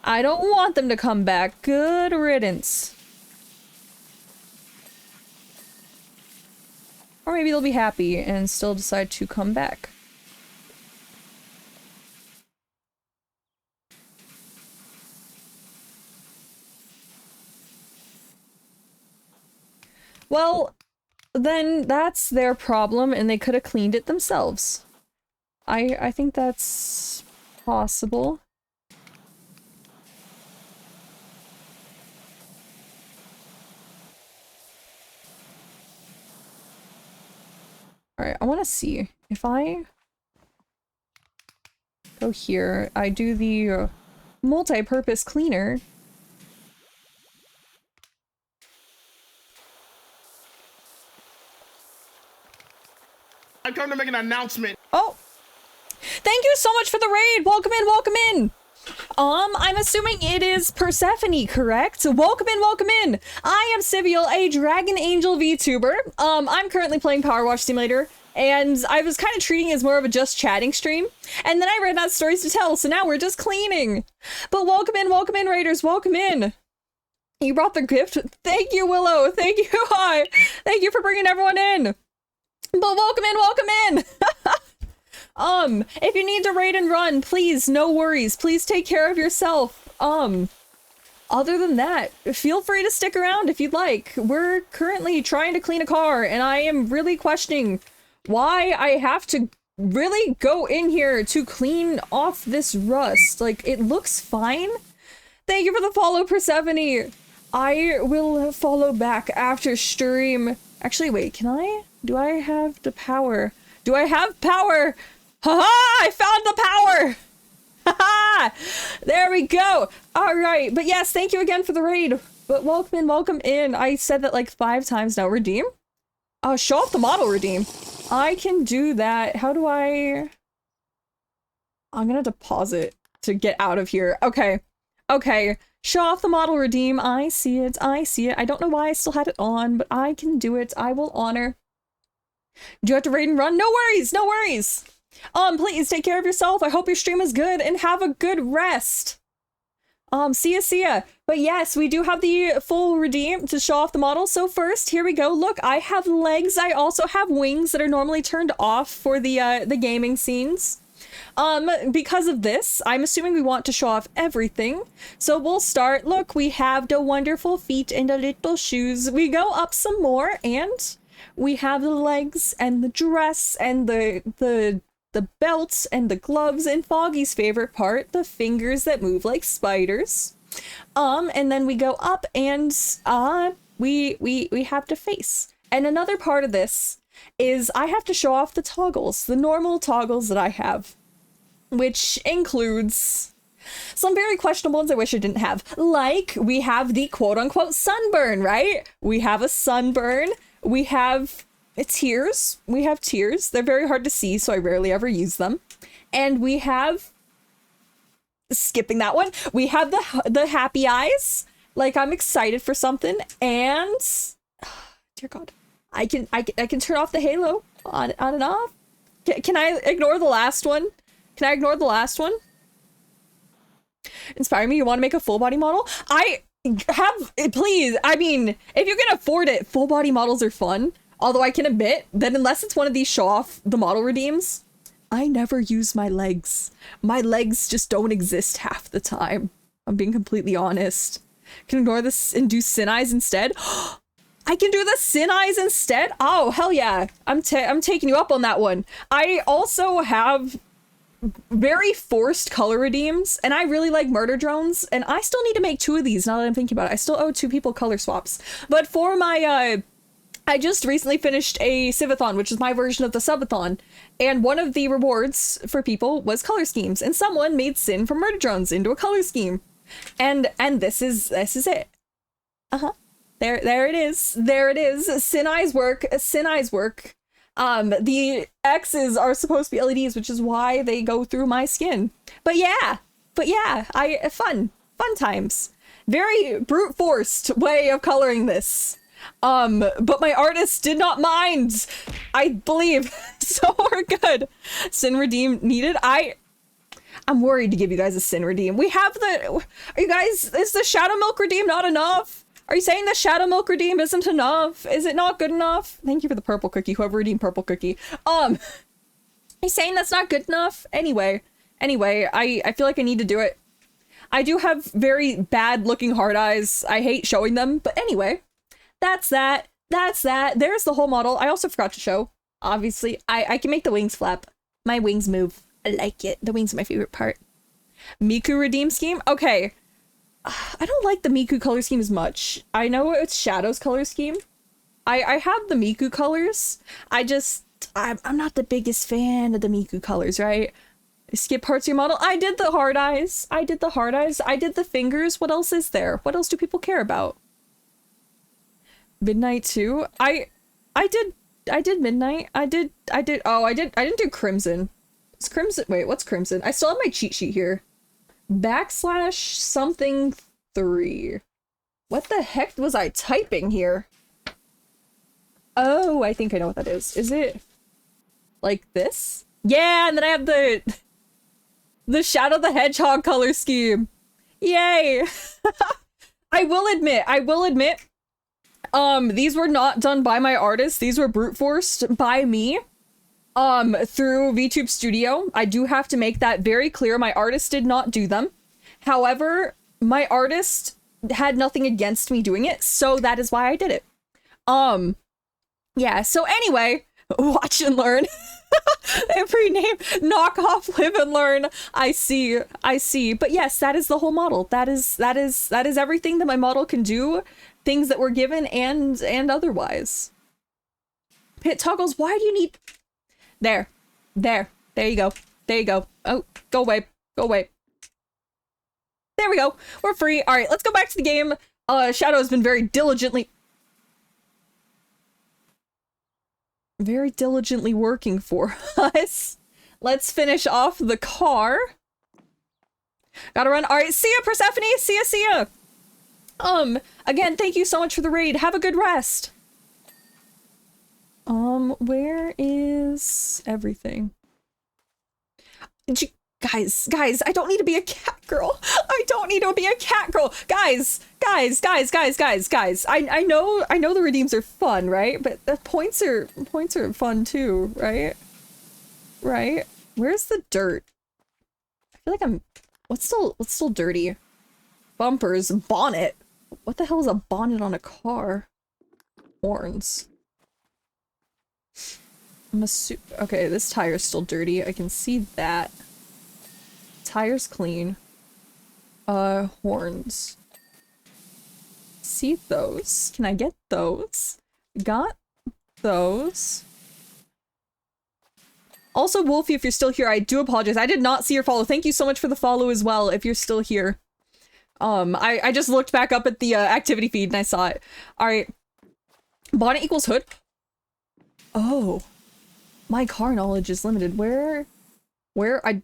I don't want them to come back. Good riddance. Or maybe they'll be happy and still decide to come back. Well, then that's their problem and they could have cleaned it themselves. I think that's possible. Alright, I want to see if I go here. I do the multi-purpose cleaner. I come to make an announcement. Oh, thank you so much for the raid. Welcome in, welcome in. I'm assuming it is Persephone, correct? Welcome in, welcome in. I am Sibiel, a Dragon Angel VTuber. I'm currently playing Power Wash Simulator, and I was kind of treating it as more of a just chatting stream, and then I ran out of stories to tell, so now we're just cleaning. But welcome in, raiders, welcome in. You brought the gift. Thank you, Willow. Thank you. Hi. Thank you for bringing everyone in. But welcome in, welcome in. If you need to raid and run, please, no worries. Please take care of yourself. Other than that, feel free to stick around if you'd like. We're currently trying to clean a car, and I am really questioning why I have to really go in here to clean off this rust. Like, it looks fine. Thank you for the follow, Persephone. I will follow back after stream. Actually, wait, can I? Do I have the power? Do I have power? Haha! I found the power! Haha! There we go! Alright, but yes, thank you again for the raid. But welcome in. I said that like 5 times now. Redeem? Show off the model, redeem. I can do that. How do I... I'm gonna deposit to get out of here. Okay. Okay. Show off the model, redeem. I see it. I see it. I don't know why I still had it on, but I can do it. I will honor. Do you have to raid and run? No worries. No worries. Please take care of yourself. I hope your stream is good and have a good rest. See ya. But yes, we do have the full redeem to show off the model. So first, here we go. Look, I have legs. I also have wings that are normally turned off for the gaming scenes. Because of this, I'm assuming we want to show off everything. So we'll start. Look, we have the wonderful feet and the little shoes. We go up some more, and we have the legs and the dress and the belts and the gloves, and Foggy's favorite part, the fingers that move like spiders. And then we go up, and we have the face. And another part of this is I have to show off the toggles, the normal toggles that I have, which includes some very questionable ones I wish I didn't have. Like, we have the quote-unquote sunburn, right? We have a sunburn. We have tears. We have tears. They're very hard to see, so I rarely ever use them. And we have... skipping that one. We have the happy eyes. Like, I'm excited for something. And... dear God. I can turn off the halo on and off. Can I ignore the last one? Can I ignore the last one? Inspire me. You want to make a full body model? I have, please. I mean, if you can afford it, full body models are fun. Although I can admit that unless it's one of these show off the model redeems, I never use my legs. My legs just don't exist half the time. I'm being completely honest. Can ignore this and do sin eyes instead. I can do the sin eyes instead? Oh, hell yeah. I'm taking you up on that one. I also have very forced color redeems, and I really like murder drones, and I still need to make 2 of these now that I'm thinking about it. I still owe 2 people color swaps. But for my, I just recently finished a Civathon, which is my version of the Subathon, and one of the rewards for people was color schemes, and someone made Sin from murder drones into a color scheme. And this is it. Uh-huh. There it is. There it is. Sin eyes work. Sin eyes work. The X's are supposed to be LEDs, which is why they go through my skin. But yeah, fun times. Very brute forced way of coloring this. But my artist did not mind, I believe. So we're good. Sin redeem needed. I'm worried to give you guys a sin redeem. We have are you guys, is the Shadow Milk redeem not enough? Are you saying the Shadow Milk redeem isn't enough? Is it not good enough? Thank you for the purple cookie, whoever redeemed purple cookie. Are you saying that's not good enough? Anyway, I feel like I need to do it. I do have very bad looking hard eyes. I hate showing them, but anyway, that's that. There's the whole model. I also forgot to show, obviously, I can make the wings flap. My wings move. I like it. The wings are my favorite part. Miku redeem scheme? Okay. I don't like the Miku color scheme as much. I know it's Shadow's color scheme. I have the Miku colors. I'm not the biggest fan of the Miku colors, right? Skip parts of your model. I did the hard eyes. I did the hard eyes. I did the fingers. What else is there? What else do people care about? Midnight too. I did midnight. I didn't do crimson. It's crimson. Wait, what's crimson? I still have my cheat sheet here. Backslash something 3. What the heck was I typing here? Oh, I think I know what that is. Is it like this? Yeah, and then I have the Shadow the Hedgehog color scheme. Yay! I will admit, these were not done by my artist. These were brute forced by me, through VTube Studio. I do have to make that very clear. My artist did not do them. However, my artist had nothing against me doing it, so that is why I did it. Yeah, so anyway, watch and learn. Every name, knock off, live and learn. I see. But yes, that is the whole model. That is everything that my model can do, things that were given and otherwise. Pit toggles, why do you need... There you go. Oh, go away. There we go. We're free. All right, let's go back to the game. Shadow has been very diligently working for us. Let's finish off the car. Gotta run. All right, see ya, Persephone. See ya. Again, thank you so much for the raid. Have a good rest. Where is everything? Guys, I don't need to be a cat girl. I don't need to be a cat girl. Guys. I know the redeems are fun, right? But the points are fun too, right? Right? Where's the dirt? I feel like what's still dirty? Bumpers, bonnet. What the hell is a bonnet on a car? Horns. Okay, this tire's still dirty. I can see that. Tire's clean. Horns. See those? Can I get those? Got those. Also, Wolfie, if you're still here, I do apologize. I did not see your follow. Thank you so much for the follow as well, if you're still here. I just looked back up at the activity feed and I saw it. Alright. Bonnet equals hood. Oh. My car knowledge is limited. Where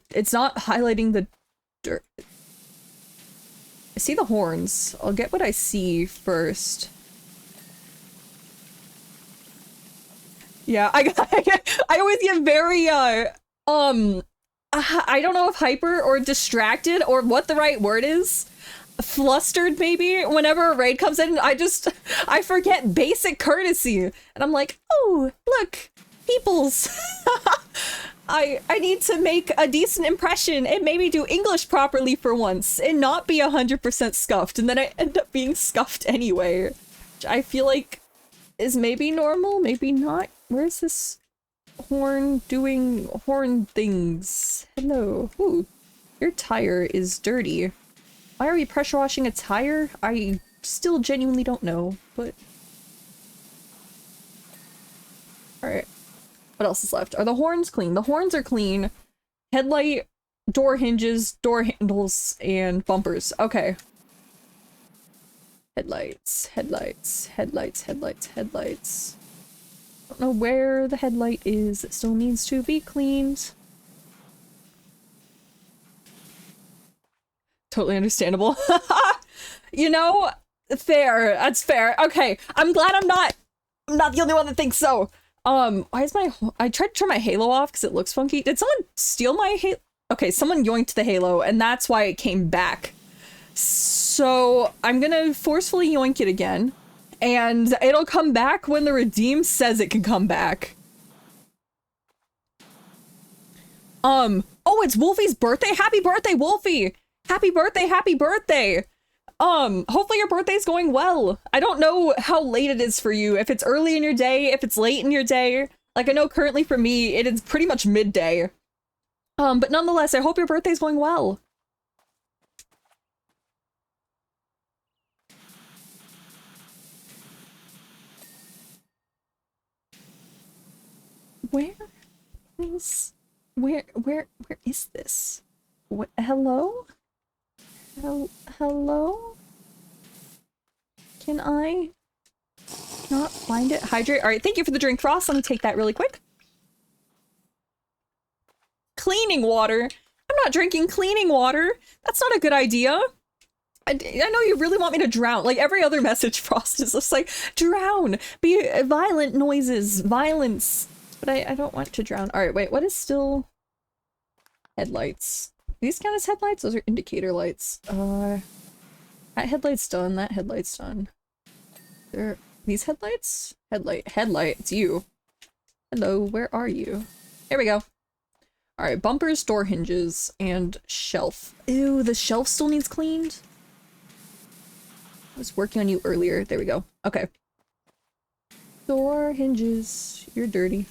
it's not highlighting the dirt. I see the horns. I'll get what I see first. Yeah, I always get very, I don't know if hyper or distracted or what the right word is. Flustered, maybe, whenever a raid comes in. I forget basic courtesy. And I'm like, oh, look, peoples. I need to make a decent impression and maybe do English properly for once and not be 100% scuffed. And then I end up being scuffed anyway. Which I feel like is maybe normal, maybe not. Where's this horn doing horn things? Hello. Ooh, your tire is dirty. Why are we pressure washing a tire? I still genuinely don't know, but... Alright. What else is left? Are the horns clean? The horns are clean. Headlight, door hinges, door handles, and bumpers. Okay. Headlights. Don't know where the headlight is. It still needs to be cleaned. Totally understandable. You know, fair. That's fair. Okay, I'm glad I'm not the only one that thinks so. Why is I tried to turn my halo off because it looks funky. Did someone steal my halo? Okay, someone yoinked the halo and that's why it came back. So I'm gonna forcefully yoink it again and it'll come back when the redeem says it can come back. Oh, it's Wolfie's birthday? Happy birthday, Wolfie! Happy birthday! Hopefully your birthday's going well. I don't know how late it is for you, if it's early in your day, if it's late in your day. Like, I know currently for me, it is pretty much midday. But nonetheless, I hope your birthday's going well. Where is... Where is this? What, hello? Hello? Can I not find it? Hydrate. All right, thank you for the drink, Frost. Let me take that really quick. Cleaning water. I'm not drinking cleaning water. That's not a good idea. I know you really want me to drown. Like every other message, Frost is just like, drown, be violent noises, violence. But I don't want to drown. All right, wait, what is still headlights? These count as headlights? Those are indicator lights. That headlight's done. That headlight's done. There, these headlights? Headlight, it's you. Hello, where are you? Here we go. All right, bumpers, door hinges, and shelf. Ew, the shelf still needs cleaned. I was working on you earlier. There we go. Okay. Door hinges. You're dirty.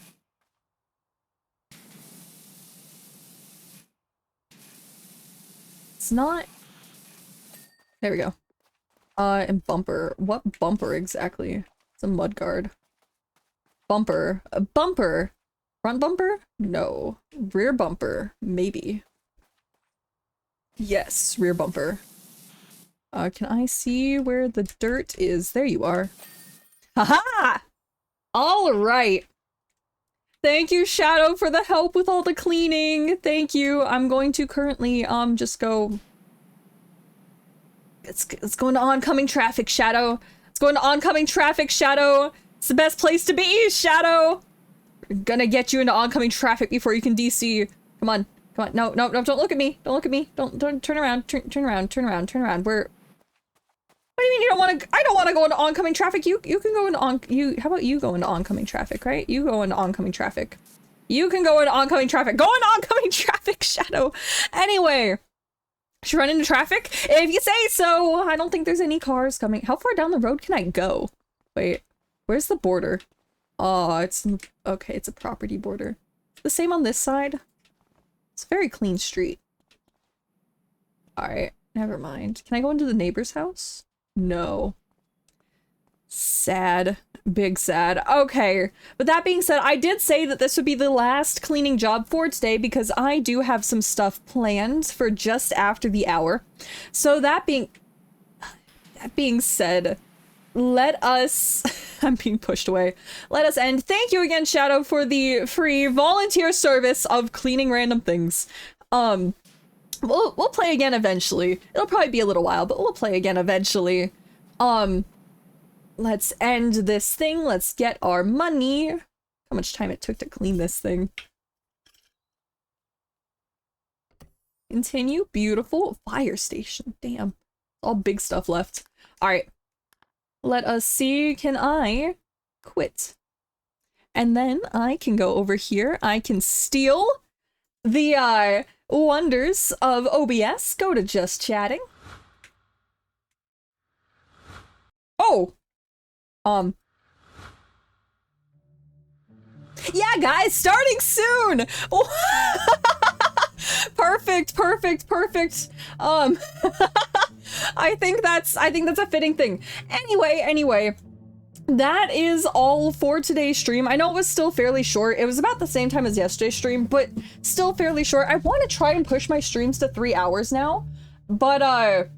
It's not... There we go. And bumper. What bumper exactly? It's a mudguard. Bumper. A bumper! Front bumper? No. Rear bumper. Maybe. Yes, rear bumper. Can I see where the dirt is? There you are. Haha! All right. Thank you, Shadow, for the help with all the cleaning. Thank you. I'm going to currently, just go... It's going to oncoming traffic, Shadow. It's going to oncoming traffic, Shadow. It's the best place to be, Shadow. We're gonna get you into oncoming traffic before you can DC. Come on. Come on. No, no, no, don't look at me. Don't look at me. Don't turn around. Turn around. Turn around. Turn around. What do you mean you don't want to? I don't want to go into oncoming traffic. You can go into how about you go into oncoming traffic, right? You go into oncoming traffic. You can go into oncoming traffic. Go into oncoming traffic, Shadow. Anyway, should run into traffic? If you say so. I don't think there's any cars coming. How far down the road can I go? Wait, where's the border? Oh, it's okay. It's a property border. The same on this side. It's a very clean street. All right, never mind. Can I go into the neighbor's house? No. Sad. Big sad. Okay. But that being said, I did say that this would be the last cleaning job for today because I do have some stuff planned for just after the hour. So that being said, let us... I'm being pushed away. Let us end. Thank you again, Shadow, for the free volunteer service of cleaning random things. We'll play again eventually. It'll probably be a little while, but we'll play again eventually. Let's end this thing. Let's get our money. How much time it took to clean this thing. Continue. Beautiful. Fire station. Damn. All big stuff left. All right. Let us see. Can I quit? And then I can go over here. I can steal the, wonders of OBS. Go to just chatting. Oh! Yeah, guys, starting soon! Perfect. I think that's a fitting thing. Anyway. That is all for today's stream. I know it was still fairly short. It was about the same time as yesterday's stream, but still fairly short. I want to try and push my streams to 3 hours now, but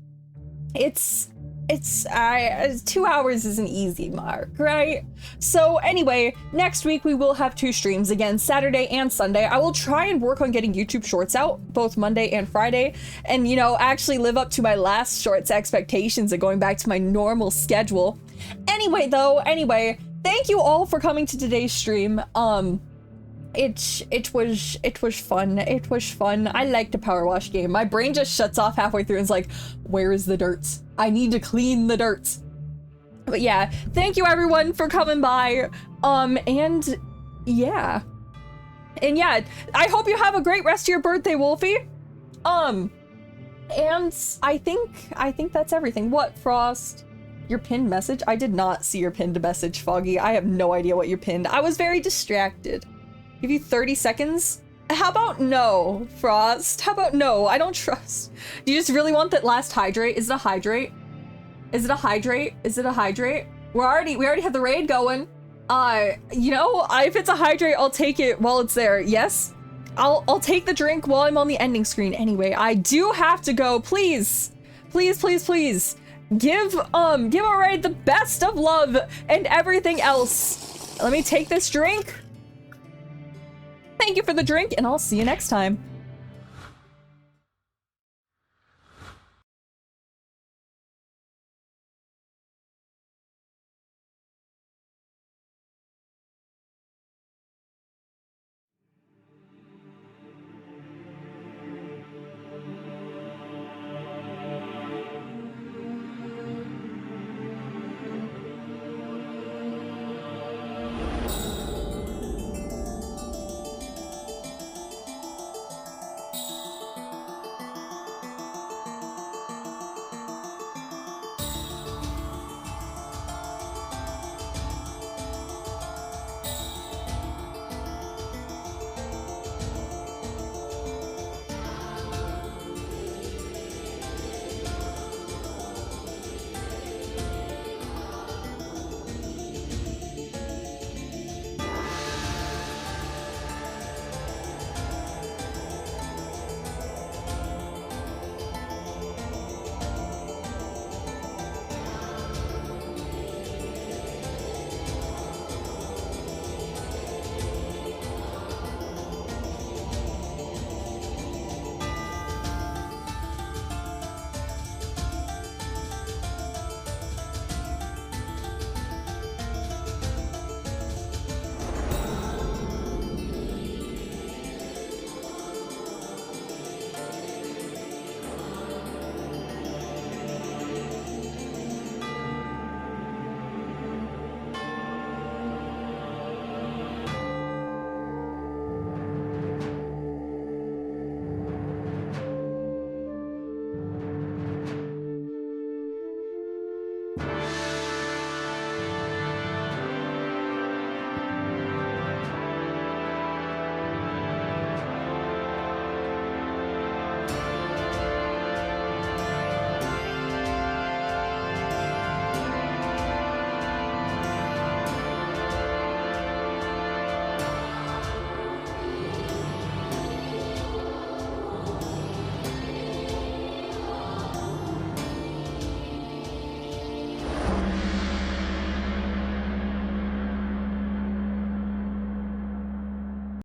it's 2 hours is an easy mark, right? So anyway, next week we will have 2 streams again, Saturday and Sunday. I will try and work on getting YouTube shorts out both Monday and Friday, and actually live up to my last shorts expectations of going back to my normal schedule. Anyway, thank you all for coming to today's stream. It was fun. It was fun. I like the power wash game. My brain just shuts off halfway through and is like, where is the dirt? I need to clean the dirt. But yeah, thank you everyone for coming by. And yeah, I hope you have a great rest of your birthday, Wolfie. And I think that's everything. What, Frost? Your pinned message? I did not see your pinned message, Foggy. I have no idea what you're pinned. I was very distracted. Give you 30 seconds? How about no, Frost? How about no? I don't trust. Do you just really want that last hydrate? Is it a hydrate? Is it a hydrate? Is it a hydrate? We already have the raid going. If it's a hydrate, I'll take it while it's there. Yes? I'll take the drink while I'm on the ending screen. Anyway, I do have to go. Please, please, please, please. Give Alright the best of love and everything else. Let me take this drink. Thank you for the drink, and I'll see you next time.